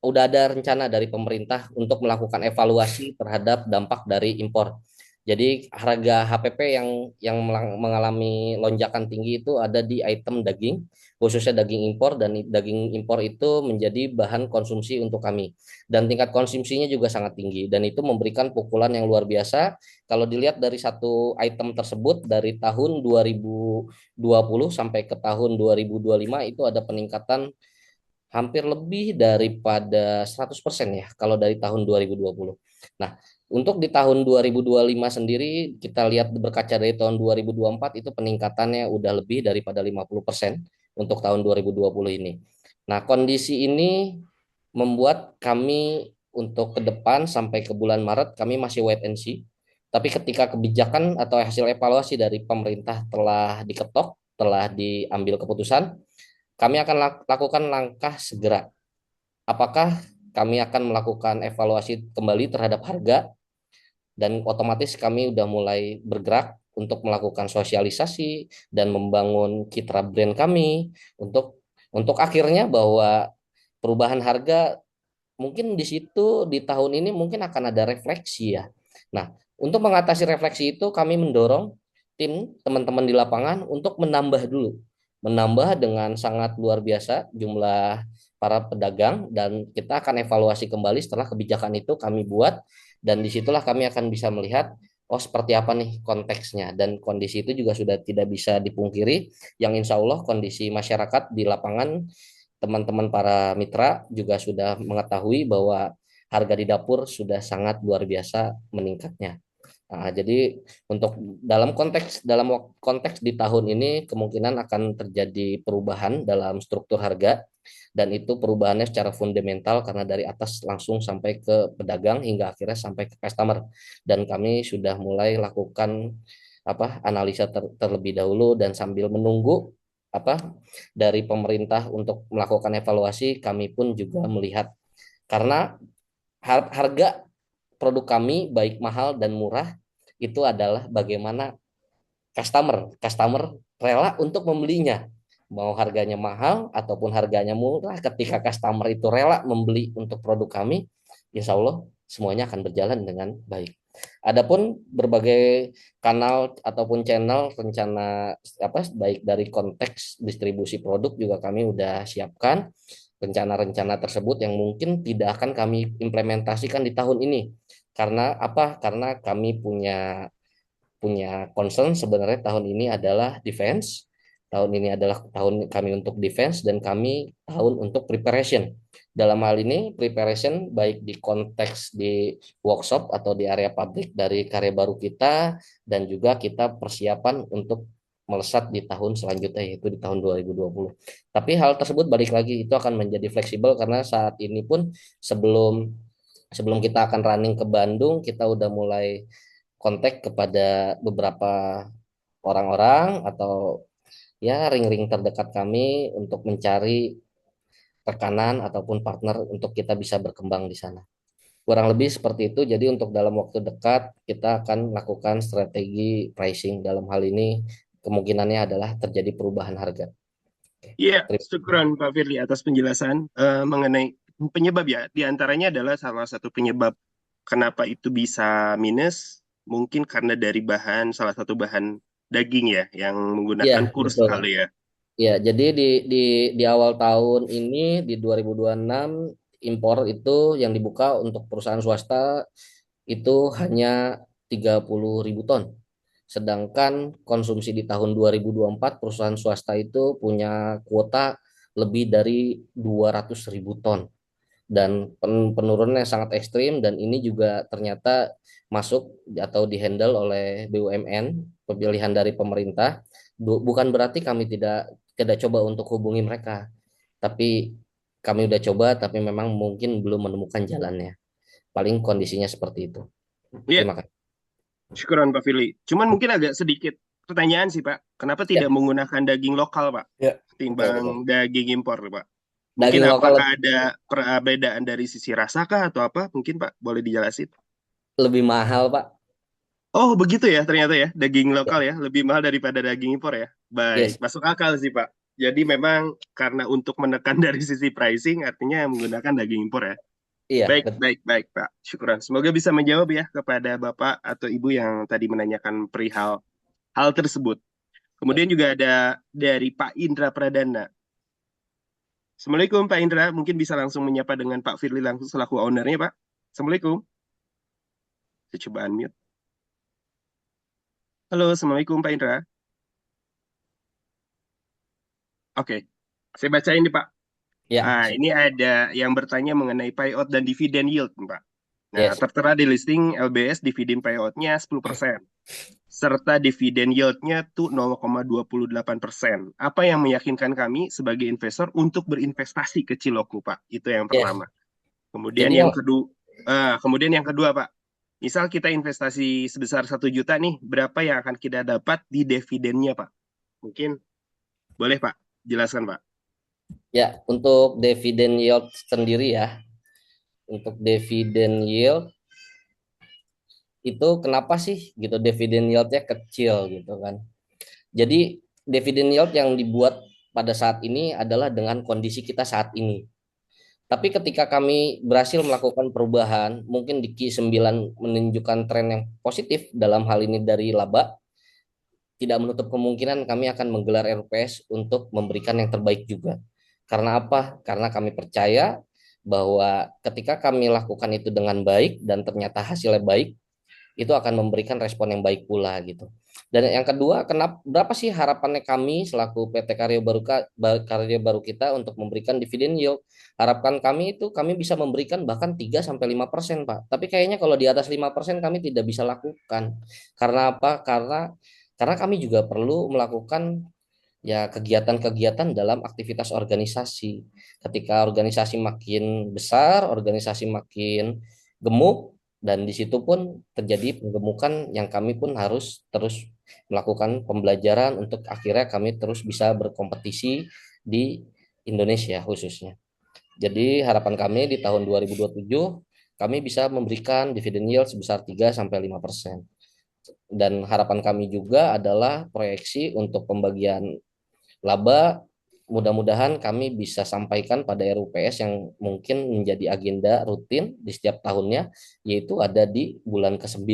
udah ada rencana dari pemerintah untuk melakukan evaluasi terhadap dampak dari impor. Jadi harga HPP yang mengalami lonjakan tinggi itu ada di item daging, khususnya daging impor, dan daging impor itu menjadi bahan konsumsi untuk kami. Dan tingkat konsumsinya juga sangat tinggi dan itu memberikan pukulan yang luar biasa. Kalau dilihat dari satu item tersebut dari tahun 2020 sampai ke tahun 2025 itu ada peningkatan hampir lebih daripada 100% ya kalau dari tahun 2020. Nah, untuk di tahun 2025 sendiri kita lihat berkaca dari tahun 2024 itu peningkatannya udah lebih daripada 50% untuk tahun 2020 ini. Nah, kondisi ini membuat kami untuk ke depan sampai ke bulan Maret kami masih wait and see. Tapi ketika kebijakan atau hasil evaluasi dari pemerintah telah diketok, telah diambil keputusan, kami akan lakukan langkah segera. Apakah kami akan melakukan evaluasi kembali terhadap harga dan otomatis kami udah mulai bergerak untuk melakukan sosialisasi dan membangun citra brand kami untuk akhirnya bahwa perubahan harga mungkin di situ di tahun ini mungkin akan ada refleksi ya. Nah, untuk mengatasi refleksi itu kami mendorong tim teman-teman di lapangan untuk menambah dengan sangat luar biasa jumlah para pedagang dan kita akan evaluasi kembali setelah kebijakan itu kami buat dan disitulah kami akan bisa melihat oh seperti apa nih konteksnya dan kondisi itu juga sudah tidak bisa dipungkiri yang insya Allah kondisi masyarakat di lapangan teman-teman para mitra juga sudah mengetahui bahwa harga di dapur sudah sangat luar biasa meningkatnya. Nah, jadi untuk dalam konteks di tahun ini kemungkinan akan terjadi perubahan dalam struktur harga dan itu perubahannya secara fundamental karena dari atas langsung sampai ke pedagang hingga akhirnya sampai ke customer dan kami sudah mulai lakukan analisa terlebih dahulu dan sambil menunggu dari pemerintah untuk melakukan evaluasi kami pun juga melihat karena harga produk kami baik mahal dan murah itu adalah bagaimana customer rela untuk membelinya mau harganya mahal ataupun harganya murah ketika customer itu rela membeli untuk produk kami insya Allah semuanya akan berjalan dengan baik. Adapun berbagai kanal ataupun channel rencana baik dari konteks distribusi produk juga kami udah siapkan rencana-rencana tersebut yang mungkin tidak akan kami implementasikan di tahun ini. Karena apa? Karena kami punya punya concern sebenarnya tahun ini adalah defense. Tahun ini adalah tahun kami untuk defense dan kami tahun untuk preparation. Dalam hal ini preparation baik di konteks di workshop atau di area pabrik dari karya baru kita dan juga kita persiapan untuk melesat di tahun selanjutnya yaitu di tahun 2020. Tapi hal tersebut balik lagi itu akan menjadi fleksibel karena saat ini pun sebelum sebelum kita akan running ke Bandung, kita udah mulai kontak kepada beberapa orang-orang atau ya ring-ring terdekat kami untuk mencari rekanan ataupun partner untuk kita bisa berkembang di sana. Kurang lebih seperti itu. Jadi untuk dalam waktu dekat kita akan melakukan strategi pricing. Dalam hal ini kemungkinannya adalah terjadi perubahan harga. Iya, Terima syukran Pak Firly atas penjelasan mengenai penyebab ya. Di antaranya adalah salah satu penyebab kenapa itu bisa minus, mungkin karena dari salah satu bahan daging ya, yang Iya, menggunakan kurs betul. kali ya. Ya, jadi di awal tahun ini di 2026 impor itu yang dibuka untuk perusahaan swasta itu hanya 30.000 ton. Sedangkan konsumsi di tahun 2024 perusahaan swasta itu punya kuota lebih dari 200.000 ton dan penurunannya sangat ekstrim dan ini juga ternyata masuk atau dihandle oleh BUMN pemilihan dari pemerintah. Bukan berarti kami tidak tidak coba untuk hubungi mereka, tapi kami udah coba tapi memang mungkin belum menemukan jalannya. Paling kondisinya seperti itu. Iya, Terima kasih. syukran Pak Firly. Cuman mungkin agak sedikit pertanyaan sih Pak, kenapa tidak Ya, menggunakan daging lokal Pak, Ya, betul, betul. ketimbang daging impor Pak? Mungkin daging lokal apakah ada perbedaan dari sisi rasa kah atau apa? Mungkin Pak boleh dijelasin. lebih mahal, Pak. Oh begitu ya ternyata ya, daging Ya, lokal ya lebih mahal daripada daging impor ya. Baik, yes. masuk akal sih Pak. Jadi memang karena untuk menekan dari sisi pricing artinya menggunakan daging impor ya. Iya, Baik, betul. baik, baik Pak. Syukuran. Semoga bisa menjawab ya kepada Bapak atau Ibu yang tadi menanyakan perihal hal tersebut. Ya. Kemudian juga ada dari Pak Indra Pradana. Assalamualaikum Pak Indra, mungkin bisa langsung menyapa dengan Pak Firly langsung selaku ownernya Pak. Assalamualaikum. Saya coba unmute. Halo, Assalamualaikum Pak Indra. Oke, saya bacain nih Pak. Ya, Ini ada yang bertanya mengenai payout dan dividen yield, Pak. Nah, yes. tertera di listing LBS dividen payoutnya 10%, serta dividen yieldnya tuh 0,28%. Apa yang meyakinkan kami sebagai investor untuk berinvestasi ke Ciloku, Pak? Itu yang Yes. pertama. Kemudian Jadi yang kedua, Pak. Misal kita investasi sebesar 1 juta nih, berapa yang akan kita dapat di dividennya, Pak? Mungkin boleh, Pak? Jelaskan, Pak. ya untuk dividen yield sendiri ya. Untuk dividen yield itu kenapa sih gitu dividen yieldnya kecil gitu kan. Jadi dividen yield yang dibuat pada saat ini adalah dengan kondisi kita saat ini. Tapi ketika kami berhasil melakukan perubahan, mungkin di Q9 menunjukkan tren yang positif dalam hal ini dari laba, tidak menutup kemungkinan kami akan menggelar RPS untuk memberikan yang terbaik juga. Karena apa? Karena kami percaya bahwa ketika kami lakukan itu dengan baik dan ternyata hasilnya baik, itu akan memberikan respon yang baik pula gitu. Dan yang kedua, berapa sih harapannya kami selaku PT Karya Baru kita untuk memberikan dividen yield? Harapan kami itu kami bisa memberikan bahkan 3 sampai 5%, Pak. Tapi kayaknya kalau di atas 5% kami tidak bisa lakukan. Karena apa? Karena kami juga perlu melakukan ya kegiatan-kegiatan dalam aktivitas organisasi. Ketika organisasi makin besar, organisasi makin gemuk, dan di situ pun terjadi penggemukan yang kami pun harus terus melakukan pembelajaran untuk akhirnya kami terus bisa berkompetisi di Indonesia khususnya. Jadi harapan kami di tahun 2027 kami bisa memberikan dividen yield sebesar 3 sampai 5%. Dan harapan kami juga adalah proyeksi untuk pembagian laba mudah-mudahan kami bisa sampaikan pada RUPS yang mungkin menjadi agenda rutin di setiap tahunnya, yaitu ada di bulan ke-9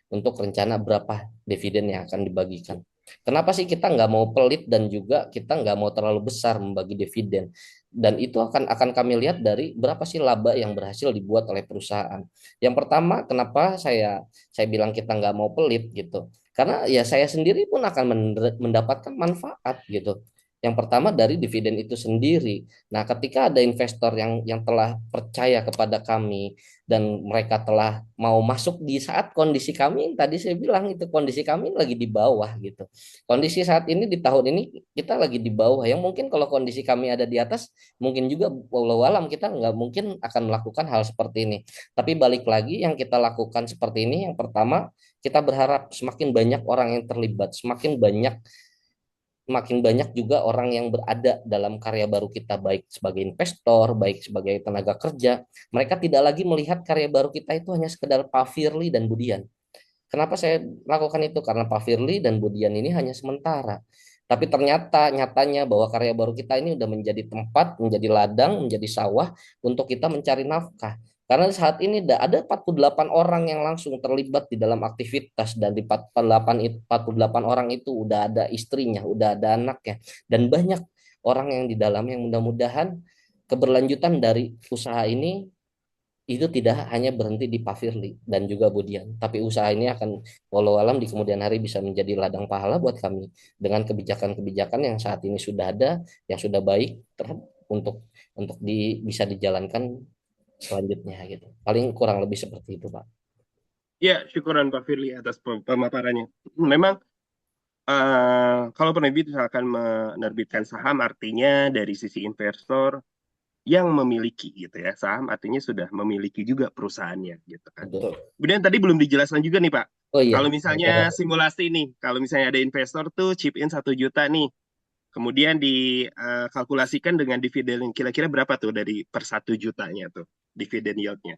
untuk rencana berapa dividen yang akan dibagikan. Kenapa sih kita nggak mau pelit dan juga kita nggak mau terlalu besar membagi dividen? Dan itu akan kami lihat dari berapa sih laba yang berhasil dibuat oleh perusahaan. Yang pertama, kenapa saya bilang kita nggak mau pelit gitu? Karena ya saya sendiri pun akan mendapatkan manfaat gitu. Yang pertama dari dividen itu sendiri. Nah, ketika ada investor yang telah percaya kepada kami dan mereka telah mau masuk di saat kondisi kami yang tadi saya bilang itu kondisi kami lagi di bawah gitu. Kondisi saat ini di tahun ini kita lagi di bawah yang mungkin kalau kondisi kami ada di atas mungkin juga walau alam kita nggak mungkin akan melakukan hal seperti ini. Tapi balik lagi yang kita lakukan seperti ini yang pertama kita berharap semakin banyak orang yang terlibat, makin banyak juga orang yang berada dalam karya baru kita, baik sebagai investor, baik sebagai tenaga kerja. Mereka tidak lagi melihat karya baru kita itu hanya sekedar Pak Firly dan Budian. Kenapa saya lakukan itu? Karena Pak Firly dan Budian ini hanya sementara. Tapi ternyata nyatanya bahwa karya baru kita ini udah menjadi tempat, menjadi ladang, menjadi sawah untuk kita mencari nafkah. Karena saat ini ada 48 orang yang langsung terlibat di dalam aktivitas dan di 48 orang itu udah ada istrinya, udah ada anaknya dan banyak orang yang di dalam yang mudah-mudahan keberlanjutan dari usaha ini itu tidak hanya berhenti di Pak Firly dan juga Budian, tapi usaha ini akan walau alam di kemudian hari bisa menjadi ladang pahala buat kami dengan kebijakan-kebijakan yang saat ini sudah ada, yang sudah baik untuk bisa dijalankan selanjutnya gitu. Paling kurang lebih seperti itu, Pak. Ya, syukuran Pak Firly atas pemaparannya. Memang kalau penerbit misalkan menerbitkan saham artinya dari sisi investor yang memiliki gitu ya saham artinya sudah memiliki juga perusahaannya gitu kan. Betul. Kemudian tadi belum dijelaskan juga nih Pak. Oh iya. Kalau misalnya simulasi nih, kalau misalnya ada investor tuh chip in 1 juta nih, kemudian dikalkulasikan dengan dividen kira-kira berapa tuh dari per 1 jutanya tuh dividen yieldnya?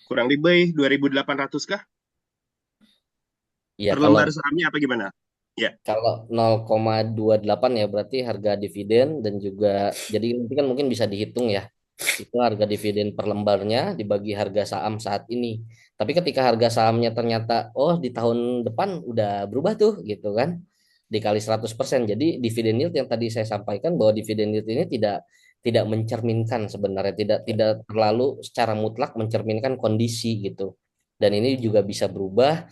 Kurang lebih 2.800 kah? Iya, Per kalau lembar sahamnya apa gimana? Ya. kalau 0,28 ya berarti harga dividen dan juga jadi nanti kan mungkin bisa dihitung ya. Itu harga dividen per lembarnya dibagi harga saham saat ini. Tapi ketika harga sahamnya ternyata oh di tahun depan udah berubah tuh gitu kan. Dikali 100%. Jadi dividen yield yang tadi saya sampaikan bahwa dividen yield ini tidak mencerminkan sebenarnya tidak terlalu secara mutlak mencerminkan kondisi gitu. Dan ini juga bisa berubah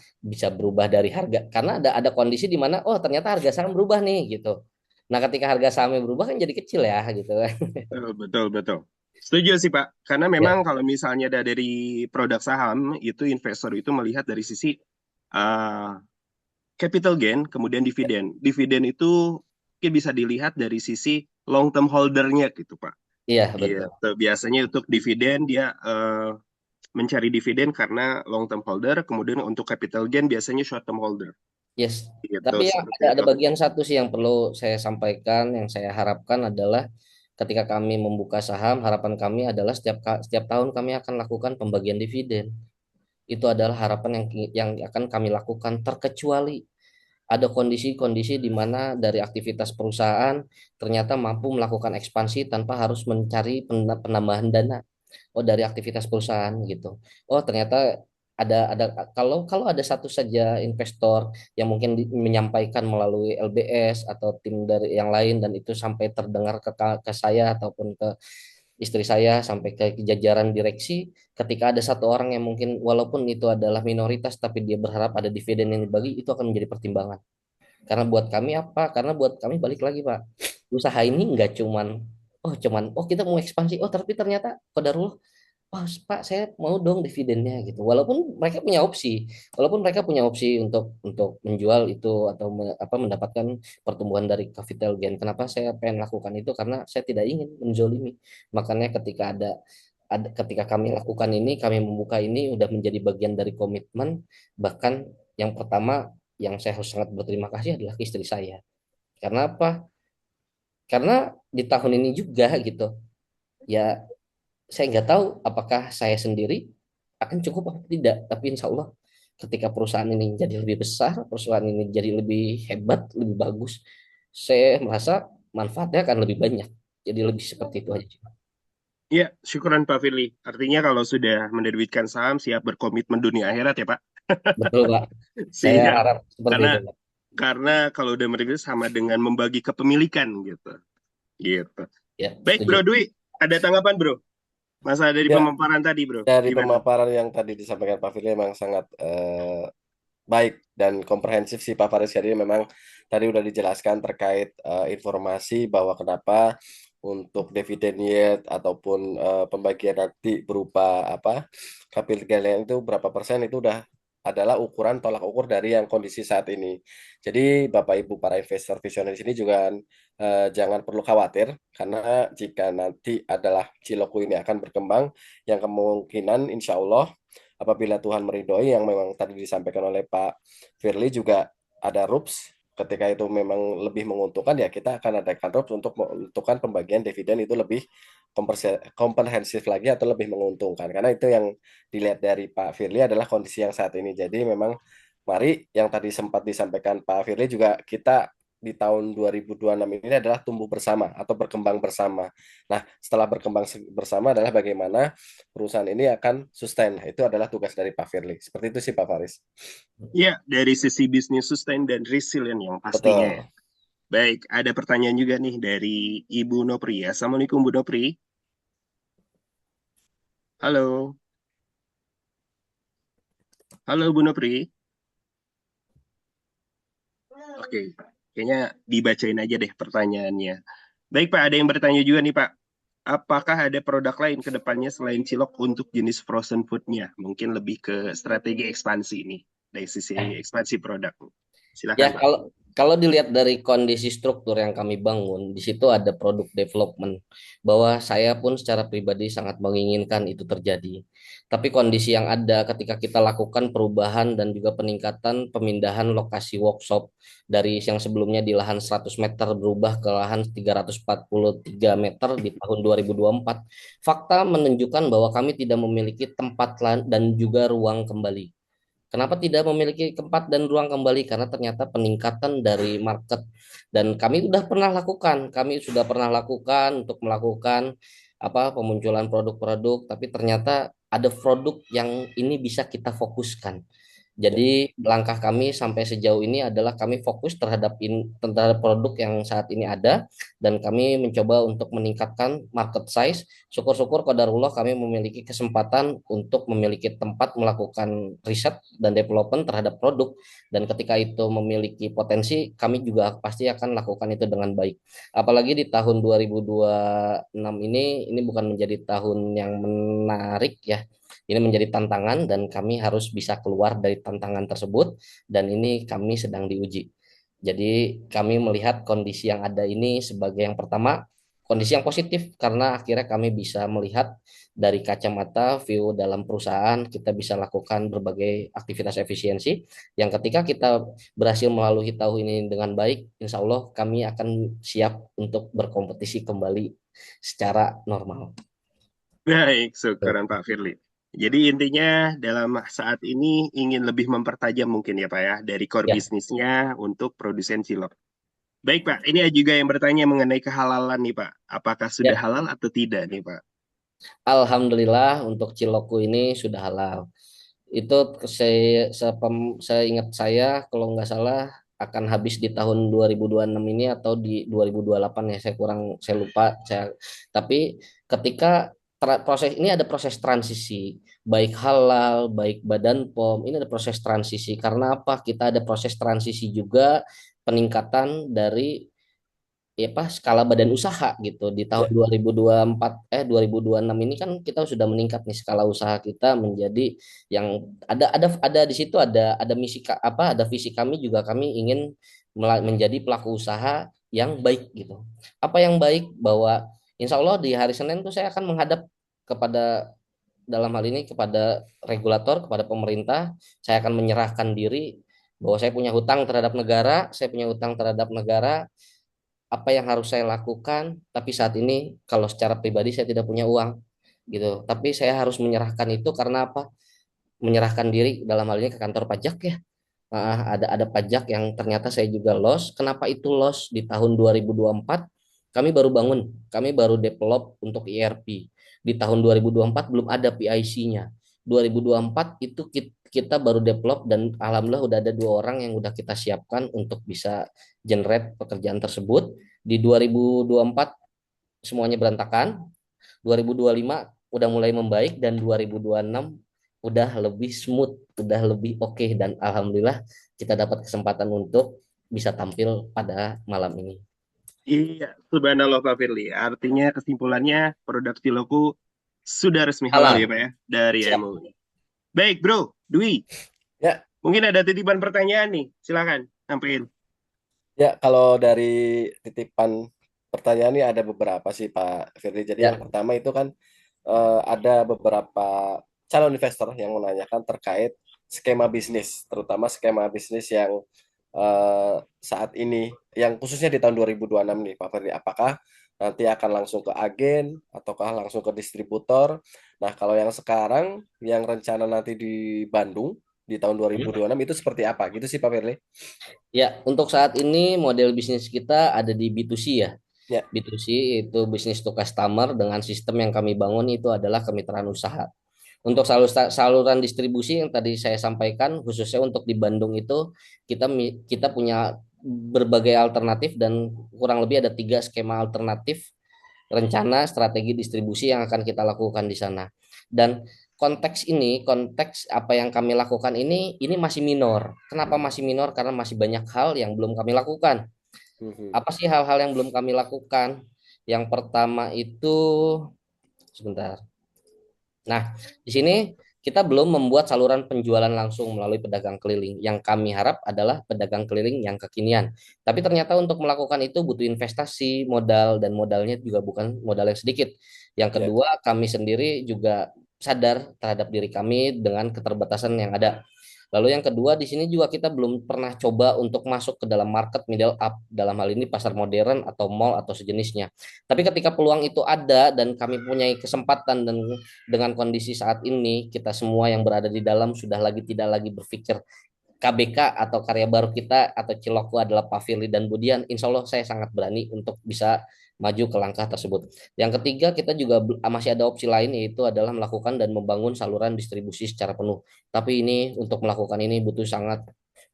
dari harga karena ada kondisi di mana oh ternyata harga saham berubah nih gitu. Nah, ketika harga sahamnya berubah kan jadi kecil ya gitu kan. Betul, betul. Setuju sih Pak, karena Ya, memang kalau misalnya dari produk saham, itu investor itu melihat dari sisi uh, capital gain, kemudian dividen. Dividen itu mungkin bisa dilihat dari sisi long term holdernya gitu Pak. iya betul. Gitu. Biasanya untuk dividen dia mencari dividen karena long term holder, kemudian untuk capital gain biasanya short term holder. Yes. Gitu, Tapi yang seperti ada itu. bagian satu sih yang perlu saya sampaikan, yang saya harapkan adalah ketika kami membuka saham, harapan kami adalah setiap tahun kami akan lakukan pembagian dividen. Itu adalah harapan yang akan kami lakukan terkecuali ada kondisi-kondisi di mana dari aktivitas perusahaan ternyata mampu melakukan ekspansi tanpa harus mencari penambahan dana. Oh, dari aktivitas perusahaan gitu. Oh, ternyata ada kalau kalau ada satu saja investor yang mungkin menyampaikan melalui LBS atau tim dari yang lain dan itu sampai terdengar ke saya ataupun ke istri saya sampai ke jajaran direksi ketika ada satu orang yang mungkin walaupun itu adalah minoritas tapi dia berharap ada dividen yang dibagi itu akan menjadi pertimbangan karena buat kami apa? Karena buat kami balik lagi Pak, usaha ini nggak cuman oh kita mau ekspansi, oh tapi ternyata kodarullah, oh Pak saya mau dong dividennya gitu. Walaupun mereka punya opsi untuk menjual itu atau mendapatkan pertumbuhan dari capital gain. Kenapa saya pengen lakukan itu? Karena saya tidak ingin menzolimi. Makanya ketika kami lakukan ini, kami membuka ini udah menjadi bagian dari komitmen. Bahkan yang pertama yang saya harus sangat berterima kasih adalah ke istri saya. Karena apa? Karena di tahun ini juga gitu, ya saya nggak tahu apakah saya sendiri akan cukup atau tidak. Tapi insya Allah ketika perusahaan ini jadi lebih besar, perusahaan ini jadi lebih hebat, lebih bagus, saya merasa manfaatnya akan lebih banyak. Jadi lebih seperti itu aja. Iya, syukuran Pak Firly. Artinya kalau sudah menerbitkan saham, siap berkomitmen dunia akhirat ya Pak. Betul Pak. Saya Siap. harap seperti Karena itu Pak. karena kalau udah menerbit sama dengan membagi kepemilikan gitu. Gitu. Ya, Baik setuju. Bro Dwi, ada tanggapan Bro? Masa dari Ya, pemaparan tadi Bro, dari gimana? pemaparan yang tadi disampaikan Pak Firly memang sangat baik dan komprehensif sih Pak Faris. Jadi memang tadi udah dijelaskan terkait informasi bahwa kenapa untuk dividen yield ataupun pembagian nanti berupa apa capital itu berapa persen itu udah adalah ukuran tolak ukur dari yang kondisi saat ini. Jadi Bapak Ibu para investor visioner di sini juga jangan perlu khawatir karena jika nanti adalah Ciloku ini akan berkembang yang kemungkinan insya Allah apabila Tuhan meridhoi yang memang tadi disampaikan oleh Pak Firly juga ada RUPS ketika itu memang lebih menguntungkan ya kita akan adakan RUPS untuk menentukan pembagian dividen itu lebih komprehensif lagi atau lebih menguntungkan karena itu yang dilihat dari Pak Firly adalah kondisi yang saat ini. Jadi memang mari yang tadi sempat disampaikan Pak Firly juga kita di tahun 2026 ini adalah tumbuh bersama atau berkembang bersama. Nah, setelah berkembang bersama adalah bagaimana perusahaan ini akan sustain. Itu adalah tugas dari Pak Firly. Seperti itu sih Pak Faris. Ya, dari sisi bisnis sustain dan resilient yang pastinya ya. Betul. Baik, ada pertanyaan juga nih dari Ibu Nopri. Assalamualaikum Bu Nopri. Halo. Halo Bu Nopri. Oke, kayaknya dibacain aja deh pertanyaannya. Baik Pak, ada yang bertanya juga nih Pak. Apakah ada produk lain ke depannya selain cilok untuk jenis frozen food-nya? Mungkin lebih ke strategi ekspansi nih, dari sisi ekspansi produk. Ya, Silakan Pak. kalau dilihat dari kondisi struktur yang kami bangun, di situ ada produk development, bahwa saya pun secara pribadi sangat menginginkan itu terjadi. Tapi kondisi yang ada ketika kita lakukan perubahan dan juga peningkatan pemindahan lokasi workshop dari yang sebelumnya di lahan 100 meter berubah ke lahan 343 meter di tahun 2024, fakta menunjukkan bahwa kami tidak memiliki tempat dan juga ruang kembali. Kenapa tidak memiliki tempat dan ruang kembali? Karena ternyata peningkatan dari market dan kami sudah pernah lakukan untuk melakukan pemunculan produk-produk, tapi ternyata ada produk yang ini bisa kita fokuskan. Jadi langkah kami sampai sejauh ini adalah kami fokus terhadap produk yang saat ini ada dan kami mencoba untuk meningkatkan market size. Syukur-syukur qadarullah kami memiliki kesempatan untuk memiliki tempat melakukan riset dan development terhadap produk dan ketika itu memiliki potensi kami juga pasti akan lakukan itu dengan baik. Apalagi di tahun 2026 ini bukan menjadi tahun yang menarik ya. Ini menjadi tantangan dan kami harus bisa keluar dari tantangan tersebut dan ini kami sedang diuji. Jadi kami melihat kondisi yang ada ini sebagai yang pertama, kondisi yang positif karena akhirnya kami bisa melihat dari kacamata view dalam perusahaan, kita bisa lakukan berbagai aktivitas efisiensi yang ketika kita berhasil melalui tahun ini dengan baik, insya Allah kami akan siap untuk berkompetisi kembali secara normal. Baik, syukuran Pak Firly. Jadi intinya dalam saat ini ingin lebih mempertajam mungkin ya Pak ya, dari core Ya. bisnisnya untuk produsen cilok. Baik Pak, ini juga yang bertanya mengenai kehalalan nih Pak. Apakah sudah Ya, halal atau tidak nih Pak? alhamdulillah untuk Ciloku ini sudah halal. Itu saya ingat saya kalau nggak salah akan habis di tahun 2026 ini atau di 2028 ya saya lupa tapi ketika proses ini ada proses transisi baik halal baik Badan POM ini ada proses transisi karena apa kita ada proses transisi juga peningkatan dari skala badan usaha gitu di tahun 2026 ini kan kita sudah meningkat nih skala usaha kita menjadi yang ada di situ ada misi ada visi kami juga kami ingin menjadi pelaku usaha yang baik gitu. Apa yang baik bahwa insya Allah di hari Senin tuh saya akan menghadap kepada dalam hal ini kepada regulator kepada pemerintah saya akan menyerahkan diri bahwa saya punya hutang terhadap negara apa yang harus saya lakukan, tapi saat ini kalau secara pribadi saya tidak punya uang gitu. Tapi saya harus menyerahkan itu karena apa? Menyerahkan diri dalam hal ini ke kantor pajak ya. Ada pajak yang ternyata saya juga loss. Kenapa itu loss di tahun 2024? Kami baru bangun, kami baru develop untuk ERP. Di tahun 2024 belum ada PIC-nya. 2024 itu kita baru develop dan alhamdulillah udah ada 2 orang yang udah kita siapkan untuk bisa generate pekerjaan tersebut. Di 2024 semuanya berantakan, 2025 udah mulai membaik dan 2026 udah lebih smooth, udah lebih oke, dan alhamdulillah kita dapat kesempatan untuk bisa tampil pada malam ini. Iya, subhanallah Pak Firly. Artinya kesimpulannya produk Ciloku sudah resmi halal ya Halal. Pak ya dari Siap. MUI. Baik Bro, Dwi. Ya, Mungkin ada titipan pertanyaan nih. Silakan sampein. ya kalau dari titipan pertanyaan ini ada beberapa sih Pak Firly. Jadi yang Ya, pertama itu kan ada beberapa calon investor yang menanyakan terkait skema bisnis, terutama skema bisnis yang saat ini, yang khususnya di tahun 2026 nih Pak Ferdi. Apakah nanti akan langsung ke agen ataukah langsung ke distributor? Nah, kalau yang sekarang, yang rencana nanti di Bandung di tahun 2026 itu seperti apa? Gitu sih Pak Firly. ya, untuk saat ini model bisnis kita ada di B2C ya. Ya, B2C itu bisnis to customer, dengan sistem yang kami bangun itu adalah kemitraan usaha. Untuk saluran distribusi yang tadi saya sampaikan, khususnya untuk di Bandung itu kita punya berbagai alternatif, dan kurang lebih ada 3 skema alternatif rencana strategi distribusi yang akan kita lakukan di sana. Dan konteks apa yang kami lakukan ini masih minor. Kenapa masih minor? Karena masih banyak hal yang belum kami lakukan. mhm. Apa sih hal-hal yang belum kami lakukan? Yang pertama itu, sebentar. Nah, di sini kita belum membuat saluran penjualan langsung melalui pedagang keliling. Yang kami harap adalah pedagang keliling yang kekinian. Tapi ternyata untuk melakukan itu butuh investasi, modal, dan modalnya juga bukan modal yang sedikit. Yang Ya, kedua, kami sendiri juga sadar terhadap diri kami dengan keterbatasan yang ada. Lalu yang kedua, di sini juga kita belum pernah coba untuk masuk ke dalam market middle up, dalam hal ini pasar modern atau mall atau sejenisnya. Tapi ketika peluang itu ada dan kami punya kesempatan, dan dengan kondisi saat ini kita semua yang berada di dalam sudah tidak lagi berpikir KBK atau karya baru kita atau Ciloku adalah Pak Firly dan Budian, insya Allah saya sangat berani untuk bisa maju ke langkah tersebut. Yang ketiga, kita juga masih ada opsi lain, yaitu adalah melakukan dan membangun saluran distribusi secara penuh. Tapi ini, untuk melakukan ini butuh sangat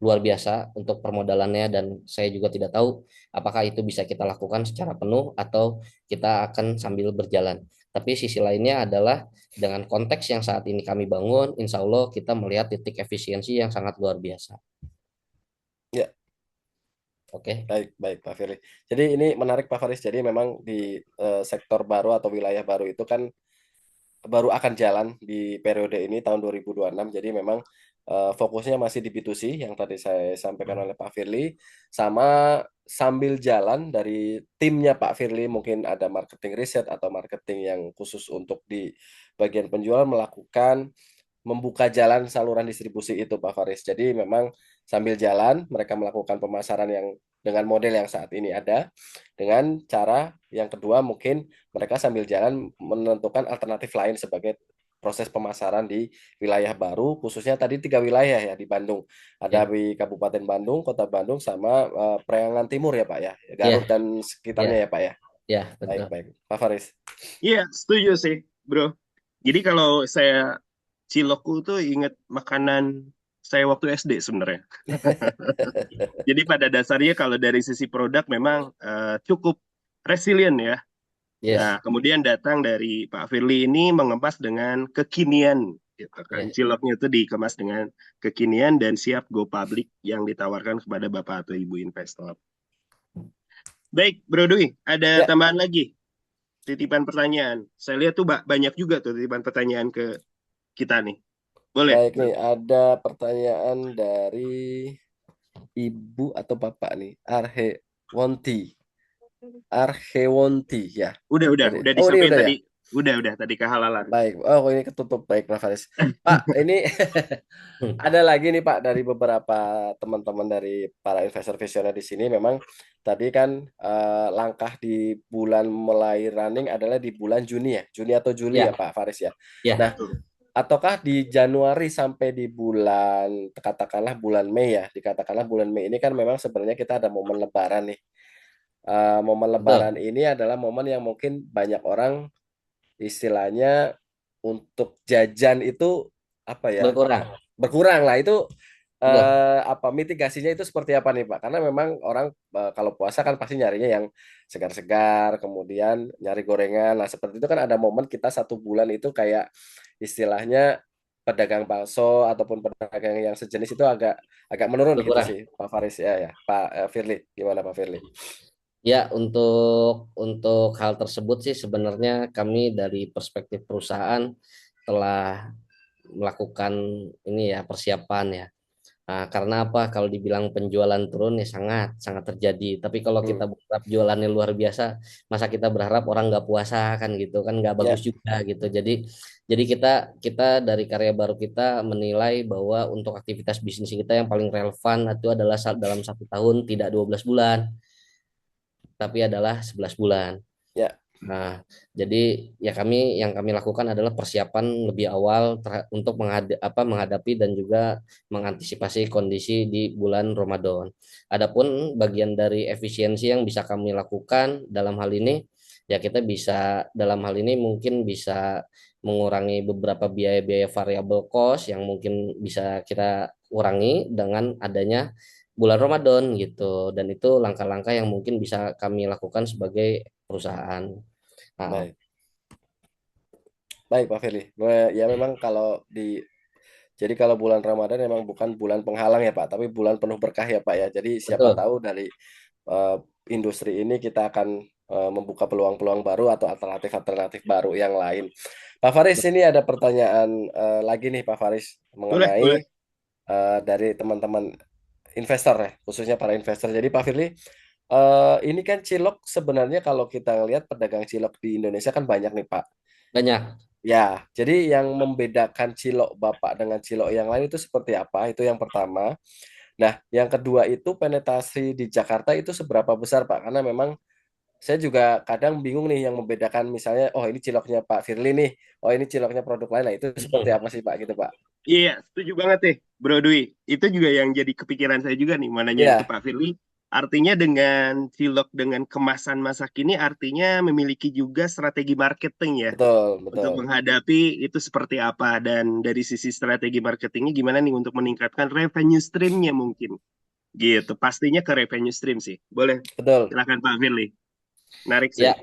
luar biasa untuk permodalannya, dan saya juga tidak tahu apakah itu bisa kita lakukan secara penuh atau kita akan sambil berjalan. Tapi sisi lainnya adalah dengan konteks yang saat ini kami bangun, insya Allah kita melihat titik efisiensi yang sangat luar biasa. ya, Oke. baik, baik Pak Firly. Jadi ini menarik Pak Faris. Jadi memang di sektor baru atau wilayah baru itu kan baru akan jalan di periode ini tahun 2026. Jadi memang fokusnya masih di B2C yang tadi saya sampaikan oleh Pak Firly, sama sambil jalan dari timnya Pak Firly mungkin ada marketing riset atau marketing yang khusus untuk di bagian penjual melakukan membuka jalan saluran distribusi itu Pak Faris. Jadi memang sambil jalan mereka melakukan pemasaran yang dengan model yang saat ini ada, dengan cara yang kedua mungkin mereka sambil jalan menentukan alternatif lain sebagai proses pemasaran di wilayah baru, khususnya tadi 3 wilayah ya di Bandung. Ada Ya, di Kabupaten Bandung, Kota Bandung, sama Priangan Timur ya Pak ya, Garut ya, dan sekitarnya ya, ya Pak ya. ya, Baik, betul. baik. Pak Faris. Iya, setuju sih, Bro. Jadi kalau saya Ciloku tuh inget makanan saya waktu SD sebenarnya. Jadi pada dasarnya kalau dari sisi produk memang cukup resilient ya. Yes, Nah, kemudian datang dari Pak Firly ini mengemas dengan kekinian, gitu kan. ya. Ciloknya itu dikemas dengan kekinian dan siap go public yang ditawarkan kepada Bapak atau Ibu investor. Baik, Bro Dwi, ada Ya, tambahan lagi titipan pertanyaan. Saya lihat tuh banyak juga tuh titipan pertanyaan ke kita nih. Boleh, baik Bro? nih, ada pertanyaan dari Ibu atau Bapak nih, Arhewonti ya. Udah Oh ini disampaikan udah ya. tadi. Udah tadi kehalalan. Baik. Oh ini ketutup baik Pak Faris. Pak, ini Hmm. ada lagi nih Pak dari beberapa teman-teman dari para investor visioner di sini. Memang tadi kan langkah di bulan mulai running adalah di bulan Juni ya, Juni atau Juli ya Ya, Pak Faris ya. ya, Nah, ataukah di Januari sampai di bulan katakanlah bulan Mei ya, dikatakanlah bulan Mei ini kan memang sebenarnya kita ada momen Lebaran nih. Momen Lebaran betul. ini adalah momen yang mungkin banyak orang istilahnya untuk jajan itu apa ya, Berkurang. berkurang lah itu. Betul. Apa mitigasinya itu seperti apa nih Pak? Karena memang orang kalau puasa kan pasti nyarinya yang segar-segar, kemudian nyari gorengan. Nah seperti itu kan ada momen kita 1 bulan itu kayak istilahnya pedagang bakso ataupun pedagang yang sejenis itu agak agak menurun gitu Berkurang. sih Pak Faris ya Pak Firly, gimana Pak Firly? Ya, untuk hal tersebut sih sebenarnya kami dari perspektif perusahaan telah melakukan ini ya persiapan ya. Nah, karena apa? Kalau dibilang penjualan turun ya sangat sangat terjadi. Tapi kalau Hmm. kita berharap jualannya luar biasa, masa kita berharap orang nggak puasa kan gitu kan nggak Ya, bagus juga gitu. Jadi kita kita dari karya baru kita menilai bahwa untuk aktivitas bisnis kita yang paling relevan itu adalah dalam 1 tahun tidak 12 bulan, tapi adalah 11 bulan. ya, Nah, jadi ya yang kami lakukan adalah persiapan lebih awal untuk menghadapi dan juga mengantisipasi kondisi di bulan Ramadan. Adapun bagian dari efisiensi yang bisa kami lakukan dalam hal ini, ya kita bisa dalam hal ini mungkin bisa mengurangi beberapa biaya-biaya variabel cost yang mungkin bisa kita kurangi dengan adanya bulan Ramadan gitu. Dan itu langkah-langkah yang mungkin bisa kami lakukan sebagai perusahaan. Nah, baik. Baik Pak Firly. Ya memang jadi kalau bulan Ramadan memang bukan bulan penghalang ya Pak, tapi bulan penuh berkah ya Pak ya. Jadi siapa betul, tahu dari eh, industri ini kita akan membuka peluang-peluang baru atau alternatif-alternatif baru yang lain. Pak Faris, ini ada pertanyaan lagi nih Pak Faris Boleh, mengenai boleh. dari teman-teman investor ya, khususnya para investor. Jadi Pak Firly, ini kan cilok sebenarnya kalau kita lihat pedagang cilok di Indonesia kan banyak nih Pak. banyak. Ya, jadi yang membedakan cilok Bapak dengan cilok yang lain itu seperti apa? Itu yang pertama. Nah, yang kedua itu penetrasi di Jakarta itu seberapa besar, Pak? Karena memang saya juga kadang bingung nih yang membedakan misalnya, oh ini ciloknya Pak Firly nih, oh ini ciloknya produk lain. Nah, itu seperti apa sih, Pak? Gitu, Pak. Iya, setuju banget deh, Bro Dwi. Itu juga yang jadi kepikiran saya juga nih, mau nanyain ke Iya, Pak Firly. Artinya dengan cilok dengan kemasan masa kini artinya memiliki juga strategi marketing ya betul, untuk betul. menghadapi itu seperti apa dan dari sisi strategi marketingnya gimana nih untuk meningkatkan revenue streamnya mungkin gitu. Pastinya ke revenue stream sih. Boleh, Betul. silakan Pak Firly. Menarik sih. Ya,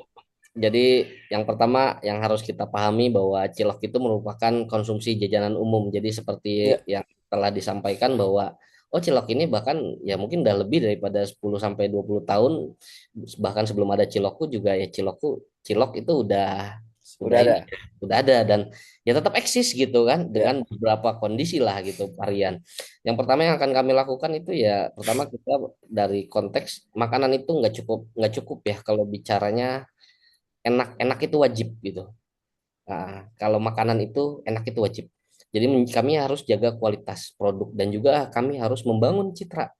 jadi yang pertama yang harus kita pahami bahwa cilok itu merupakan konsumsi jajanan umum. Jadi seperti Ya, yang telah disampaikan bahwa oh cilok ini bahkan ya mungkin udah lebih daripada 10 sampai 20 tahun bahkan sebelum ada cilokku juga ya cilok itu udah udah ini ada. udah ada dan ya tetap eksis gitu kan Ya, dengan beberapa kondisi lah gitu varian. Yang pertama yang akan kami lakukan itu ya pertama kita dari konteks makanan itu nggak cukup ya kalau bicaranya enak itu wajib gitu. Nah, kalau makanan itu enak itu wajib. Jadi kami harus jaga kualitas produk dan juga kami harus membangun citra.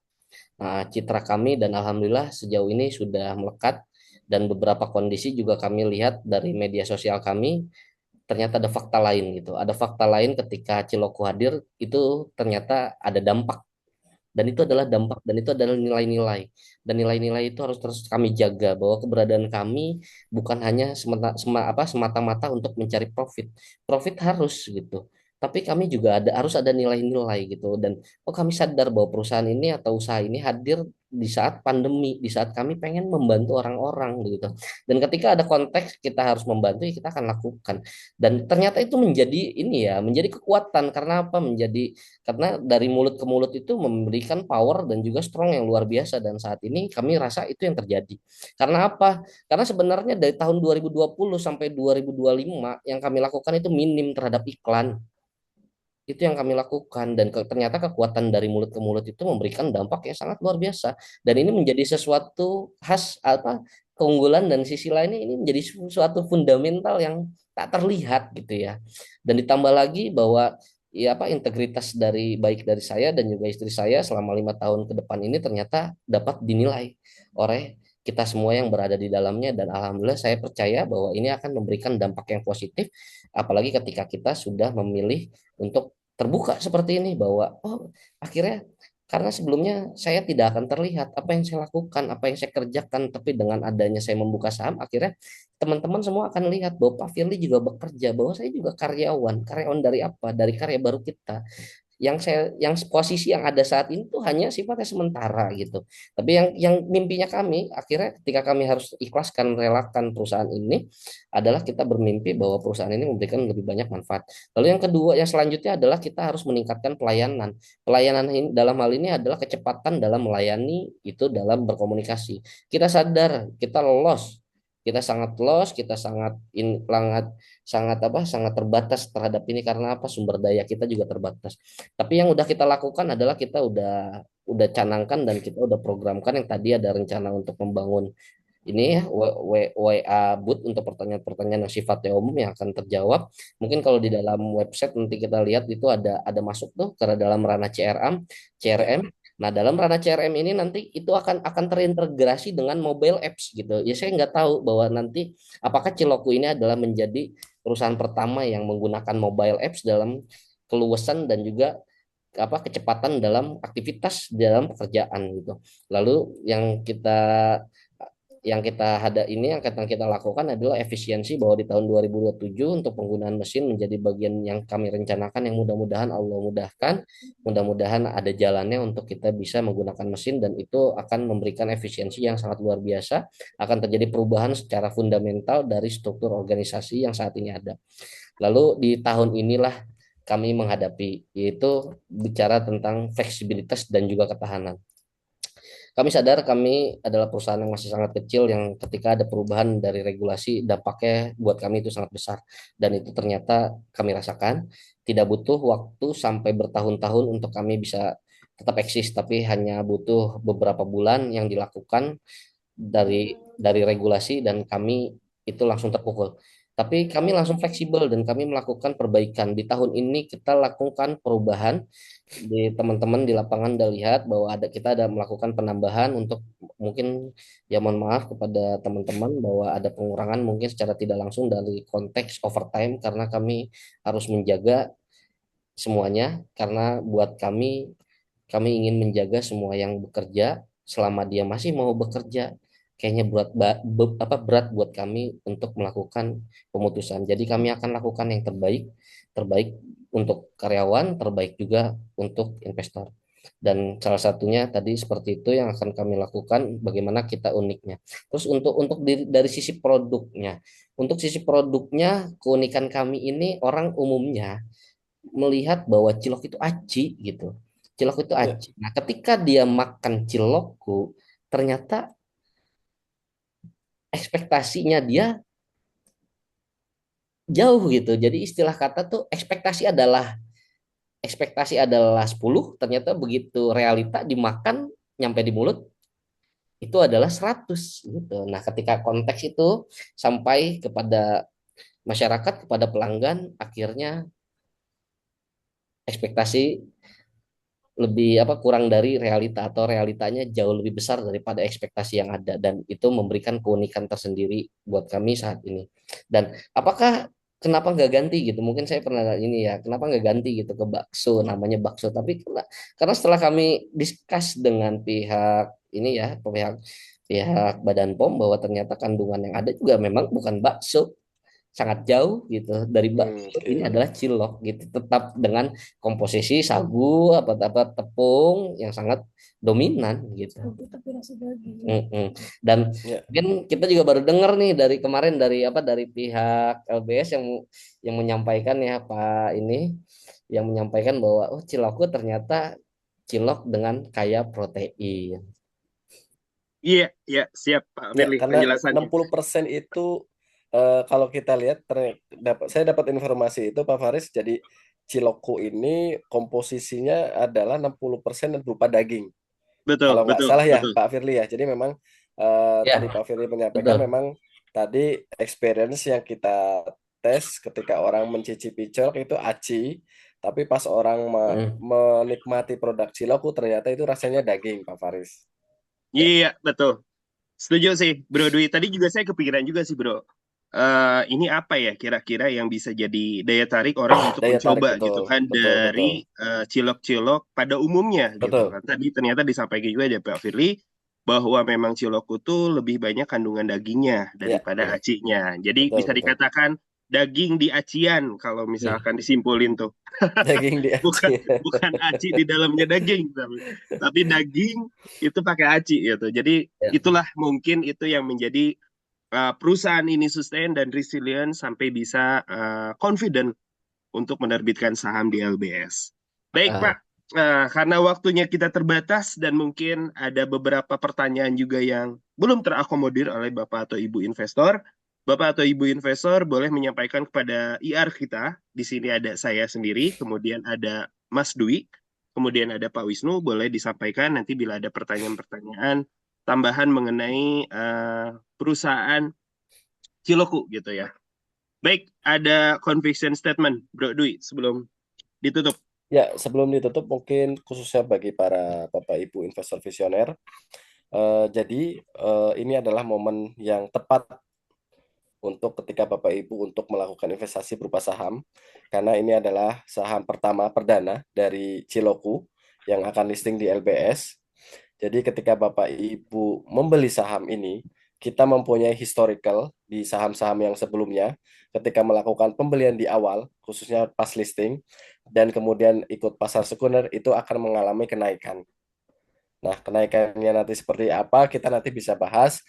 Nah, citra kami dan alhamdulillah sejauh ini sudah melekat dan beberapa kondisi juga kami lihat dari media sosial kami ternyata ada fakta lain gitu. Ada fakta lain ketika Ciloku hadir itu ternyata ada dampak dan itu adalah dampak dan itu adalah nilai-nilai dan nilai-nilai itu harus terus kami jaga bahwa keberadaan kami bukan hanya semata-mata untuk mencari profit harus gitu tapi kami juga harus ada nilai-nilai gitu dan oh kami sadar bahwa perusahaan ini atau usaha ini hadir di saat pandemi di saat kami pengen membantu orang-orang gitu dan ketika ada konteks kita harus membantu ya kita akan lakukan dan ternyata itu menjadi ini ya menjadi kekuatan karena apa karena dari mulut ke mulut itu memberikan power dan juga strong yang luar biasa dan saat ini kami rasa itu yang terjadi. Karena apa? Karena sebenarnya dari tahun 2020 sampai 2025 yang kami lakukan itu minim terhadap iklan. Itu yang kami lakukan dan ternyata kekuatan dari mulut ke mulut itu memberikan dampak yang sangat luar biasa dan ini menjadi sesuatu khas apa keunggulan dan sisi lainnya ini menjadi suatu fundamental yang tak terlihat gitu ya dan ditambah lagi bahwa ya apa integritas baik dari saya dan juga istri saya selama 5 tahun ke depan ini ternyata dapat dinilai oleh kita semua yang berada di dalamnya dan alhamdulillah saya percaya bahwa ini akan memberikan dampak yang positif apalagi ketika kita sudah memilih untuk terbuka seperti ini bahwa oh akhirnya karena sebelumnya saya tidak akan terlihat apa yang saya lakukan, apa yang saya kerjakan, tapi dengan adanya saya membuka saham, akhirnya teman-teman semua akan lihat bahwa Pak Firly juga bekerja, bahwa saya juga karyawan dari apa? Dari karya baru kita. yang posisi yang ada saat ini tuh hanya sifatnya sementara gitu. Tapi yang mimpinya kami akhirnya ketika kami harus ikhlaskan relakan perusahaan ini adalah kita bermimpi bahwa perusahaan ini memberikan lebih banyak manfaat. Lalu yang kedua yang selanjutnya adalah kita harus meningkatkan pelayanan. Pelayanan ini dalam hal ini adalah kecepatan dalam melayani itu dalam berkomunikasi. Kita sadar kita lost, kita sangat lost, kita sangat terbatas terhadap ini karena apa? Sumber daya kita juga terbatas. Tapi yang udah kita lakukan adalah kita udah canangkan dan kita udah programkan yang tadi ada rencana untuk membangun ini ya WA booth untuk pertanyaan-pertanyaan yang sifatnya umum yang akan terjawab. Mungkin kalau di dalam website nanti kita lihat itu ada masuk tuh ke dalam ranah CRM. Nah, dalam ranah CRM ini nanti itu akan terintegrasi dengan mobile apps gitu. Ya saya nggak tahu bahwa nanti apakah Ciloku ini adalah menjadi perusahaan pertama yang menggunakan mobile apps dalam keluasan dan juga apa kecepatan dalam aktivitas dalam pekerjaan gitu. Lalu yang kita ada ini yang kita lakukan adalah efisiensi bahwa di tahun 2027 untuk penggunaan mesin menjadi bagian yang kami rencanakan yang mudah-mudahan Allah mudahkan, mudah-mudahan ada jalannya untuk kita bisa menggunakan mesin dan itu akan memberikan efisiensi yang sangat luar biasa, akan terjadi perubahan secara fundamental dari struktur organisasi yang saat ini ada. Lalu di tahun inilah kami menghadapi yaitu bicara tentang fleksibilitas dan juga ketahanan. Kami sadar kami adalah perusahaan yang masih sangat kecil yang ketika ada perubahan dari regulasi dampaknya buat kami itu sangat besar dan itu ternyata kami rasakan tidak butuh waktu sampai bertahun-tahun untuk kami bisa tetap eksis tapi hanya butuh beberapa bulan yang dilakukan dari regulasi dan kami itu langsung terpukul. Tapi kami langsung fleksibel dan kami melakukan perbaikan. Di tahun ini kita lakukan perubahan di teman-teman di lapangan udah lihat bahwa kita ada melakukan penambahan untuk mungkin ya mohon maaf kepada teman-teman bahwa ada pengurangan mungkin secara tidak langsung dari konteks overtime karena kami harus menjaga semuanya karena buat kami ingin menjaga semua yang bekerja selama dia masih mau bekerja kayaknya berat buat kami untuk melakukan pemutusan. Jadi kami akan lakukan yang terbaik untuk karyawan, terbaik juga untuk investor. Dan salah satunya tadi seperti itu yang akan kami lakukan bagaimana kita uniknya. Terus untuk dari sisi produknya. Untuk sisi produknya keunikan kami ini orang umumnya melihat bahwa cilok itu aci gitu. Cilok itu Ya. aci. Nah, ketika dia makan cilokku, ternyata ekspektasinya dia jauh gitu. Jadi istilah kata tuh ekspektasi adalah 10, ternyata begitu realita dimakan nyampe di mulut itu adalah 100 gitu. Nah, ketika konteks itu sampai kepada masyarakat, kepada pelanggan, akhirnya ekspektasi lebih kurang dari realita atau realitanya jauh lebih besar daripada ekspektasi yang ada dan itu memberikan keunikan tersendiri buat kami saat ini. Dan kenapa nggak ganti gitu? Mungkin saya pernah ini ya, kenapa nggak ganti gitu ke bakso namanya bakso? Tapi karena setelah kami discuss dengan pihak ini ya, pihak pihak Badan POM bahwa ternyata kandungan yang ada juga memang bukan bakso, sangat jauh gitu dari bakso ini Oke. adalah cilok gitu tetap dengan komposisi sagu apa tepung yang sangat dominan gitu. Dan Ya. mungkin kita juga baru dengar nih dari kemarin dari pihak LBS yang menyampaikan ya Pak ini yang menyampaikan bahwa cilokku ternyata cilok dengan kaya protein. Iya, iya, siap Pak Ya, Firly karena penjelasannya. 60% itu kalau kita lihat saya dapat informasi itu Pak Faris, jadi Ciloku ini komposisinya adalah 60% dan berupa daging. Betul, Kalau nggak betul, salah ya betul. Pak Firly ya. Jadi memang Ya, tadi Pak Firly menyampaikan betul. memang tadi experience yang kita tes ketika orang mencicipi cilok itu aci, tapi pas orang menikmati produk Ciloku ternyata itu rasanya daging Pak Faris. Iya, betul. Setuju sih, Bro Dwi. Tadi juga saya kepikiran juga sih, Bro. Ini apa ya kira-kira yang bisa jadi daya tarik orang untuk Daya tarik mencoba betul, gitu kan betul, betul, dari cilok-cilok pada umumnya gitu betul. kan. Tadi ternyata disampaikan juga dari Pak Firly bahwa memang cilok itu lebih banyak kandungan dagingnya Ya, daripada acinya. Jadi betul, bisa betul. dikatakan daging di acian kalau misalkan disimpulin tuh. Daging di Bukan aci. bukan aci di dalamnya daging, tapi daging itu pakai aci gitu. Jadi Ya. itulah mungkin itu yang menjadi perusahaan ini sustain dan resilient sampai bisa confident untuk menerbitkan saham di LBS. Baik, Pak. Karena waktunya kita terbatas dan mungkin ada beberapa pertanyaan juga yang belum terakomodir oleh Bapak atau Ibu investor. Bapak atau Ibu investor boleh menyampaikan kepada IR kita. Di sini ada saya sendiri, kemudian ada Mas Dwi, kemudian ada Pak Wisnu. Boleh disampaikan nanti bila ada pertanyaan-pertanyaan tambahan mengenai perusahaan Ciloku gitu ya. Baik, ada conviction statement, Bro Dwi, sebelum ditutup. Ya, sebelum ditutup mungkin khususnya bagi para Bapak Ibu investor visioner, jadi ini adalah momen yang tepat untuk ketika Bapak Ibu untuk melakukan investasi berupa saham, karena ini adalah saham pertama perdana dari Ciloku yang akan listing di LBS. Jadi ketika Bapak Ibu membeli saham ini, kita mempunyai historical di saham-saham yang sebelumnya ketika melakukan pembelian di awal, khususnya pas listing, dan kemudian ikut pasar sekunder, itu akan mengalami kenaikan. Nah, kenaikannya nanti seperti apa, kita nanti bisa bahas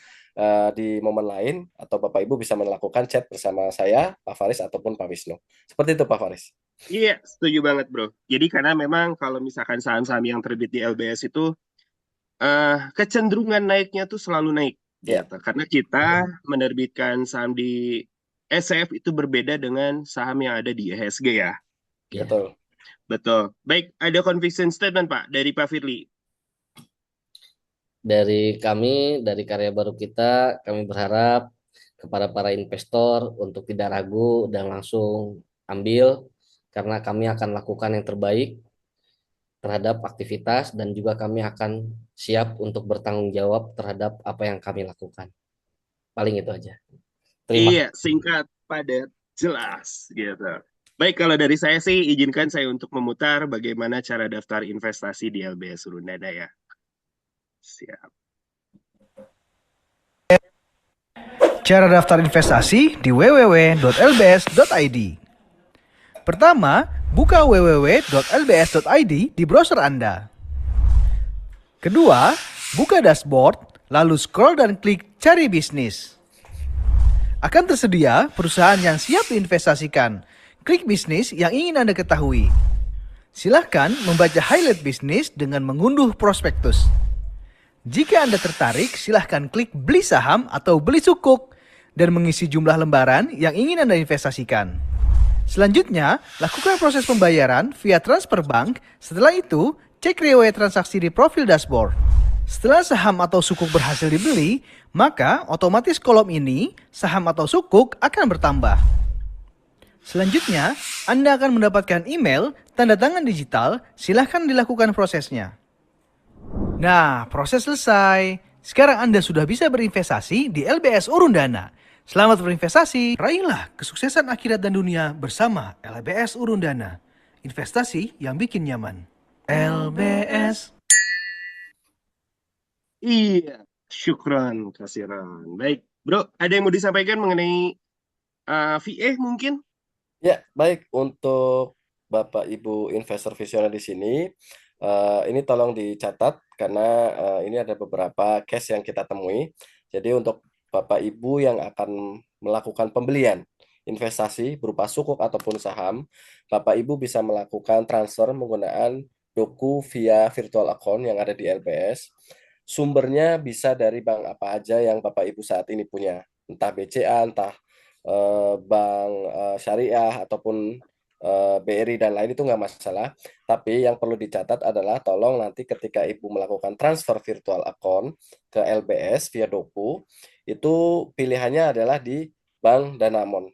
di momen lain, atau Bapak Ibu bisa melakukan chat bersama saya, Pak Faris, ataupun Pak Wisnu. Seperti itu, Pak Faris. Iya, setuju banget, Bro. Jadi karena memang kalau misalkan saham-saham yang terbit di LBS itu kecenderungan naiknya tuh selalu naik Ya. gitu. Karena kita menerbitkan saham di SF itu berbeda dengan saham yang ada di IHSG ya. Betul. Betul. Baik, ada conviction statement Pak dari Pak Firly. Dari kami, dari karya baru kita, kami berharap kepada para investor untuk tidak ragu dan langsung ambil, karena kami akan lakukan yang terbaik terhadap aktivitas dan juga kami akan siap untuk bertanggung jawab terhadap apa yang kami lakukan. Paling itu aja. Terima Iya, singkat, padat, jelas gitu. Baik, kalau dari saya sih izinkan saya untuk memutar bagaimana cara daftar investasi di LBS Surundana ya. Siap. Cara daftar investasi di www.lbs.id. Pertama, buka www.lbs.id di browser Anda. Kedua, buka dashboard, lalu scroll dan klik cari bisnis. Akan tersedia perusahaan yang siap diinvestasikan. Klik bisnis yang ingin Anda ketahui. Silahkan membaca highlight bisnis dengan mengunduh prospektus. Jika Anda tertarik, silahkan klik beli saham atau beli sukuk dan mengisi jumlah lembaran yang ingin Anda investasikan. Selanjutnya, lakukan proses pembayaran via transfer bank. Setelah itu, cek riwayat transaksi di profil dashboard. Setelah saham atau sukuk berhasil dibeli, maka otomatis kolom ini, saham atau sukuk, akan bertambah. Selanjutnya, Anda akan mendapatkan email, tanda tangan digital, silahkan dilakukan prosesnya. Nah, proses selesai. Sekarang Anda sudah bisa berinvestasi di LBS Urundana. Selamat berinvestasi, raihlah kesuksesan akhirat dan dunia bersama LBS Urundana. Investasi yang bikin nyaman. LBS. Iya, syukran kasiran. Baik, Bro, ada yang mau disampaikan mengenai VA mungkin? Ya, baik untuk Bapak Ibu investor visioner di sini, ini tolong dicatat karena ini ada beberapa case yang kita temui. Jadi untuk Bapak Ibu yang akan melakukan pembelian investasi berupa sukuk ataupun saham, Bapak Ibu bisa melakukan transfer menggunakan Doku via virtual account yang ada di LBS. Sumbernya bisa dari bank apa aja yang Bapak Ibu saat ini punya, entah BCA, entah bank syariah ataupun BRI dan lain, itu nggak masalah. Tapi yang perlu dicatat adalah tolong nanti ketika Ibu melakukan transfer virtual account ke LBS via Doku, itu pilihannya adalah di Bank Danamon.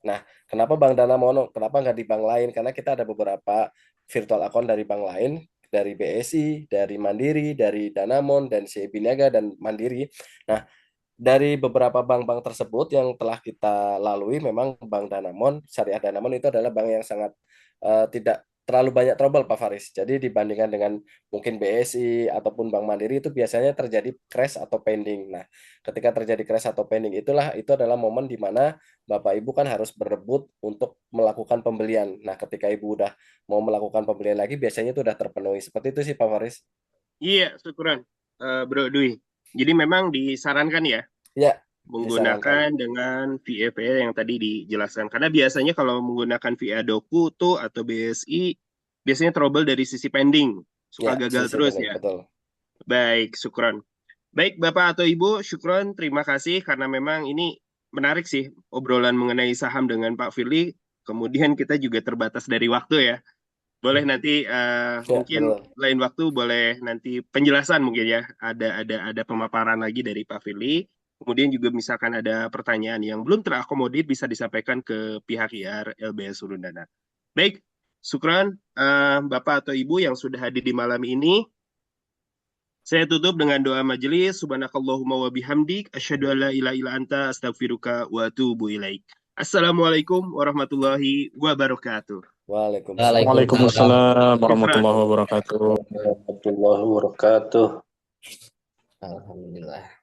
Nah, kenapa Bank Danamon? Kenapa nggak di bank lain? Karena kita ada beberapa virtual account dari bank lain, dari BSI, dari Mandiri, dari Danamon, dan CIB Niaga, dan Mandiri. Nah, dari beberapa bank-bank tersebut yang telah kita lalui, memang Bank Danamon, Syariah Danamon itu adalah bank yang sangat tidak terlalu banyak trouble Pak Faris. Jadi dibandingkan dengan mungkin BSI ataupun Bank Mandiri itu biasanya terjadi crash atau pending. Nah, ketika terjadi crash atau pending itu adalah momen di mana Bapak Ibu kan harus berebut untuk melakukan pembelian. Nah, ketika Ibu udah mau melakukan pembelian lagi biasanya itu udah terpenuhi. Seperti itu sih Pak Faris. Iya, syukuran, Bro Dwi. Jadi memang disarankan ya Ya, menggunakan disarankan. dengan VA yang tadi dijelaskan. Karena biasanya kalau menggunakan VA Doku tuh atau BSI, biasanya trouble dari sisi pending. Suka Ya, gagal sisi terus pending, ya. betul. Baik, syukron. Baik, Bapak atau Ibu, syukron, terima kasih karena memang ini menarik sih obrolan mengenai saham dengan Pak Firly. Kemudian kita juga terbatas dari waktu ya. Boleh nanti Ya, mungkin betul. lain waktu boleh nanti penjelasan mungkin ya. Ada pemaparan lagi dari Pak Firly. Kemudian juga misalkan ada pertanyaan yang belum terakomodir bisa disampaikan ke pihak IR LBS Surundana. Baik, syukran Bapak atau Ibu yang sudah hadir di malam ini. Saya tutup dengan doa majelis. Subhanakallahumma wa bihamdik. Asyhadu an la ilaha illa anta astaghfiruka wa atubu ilaik. Assalamualaikum warahmatullahi wabarakatuh. Waalaikumsalam. Waalaikumsalam Syukran. warahmatullahi wabarakatuh. warahmatullahi wabarakatuh. Alhamdulillah.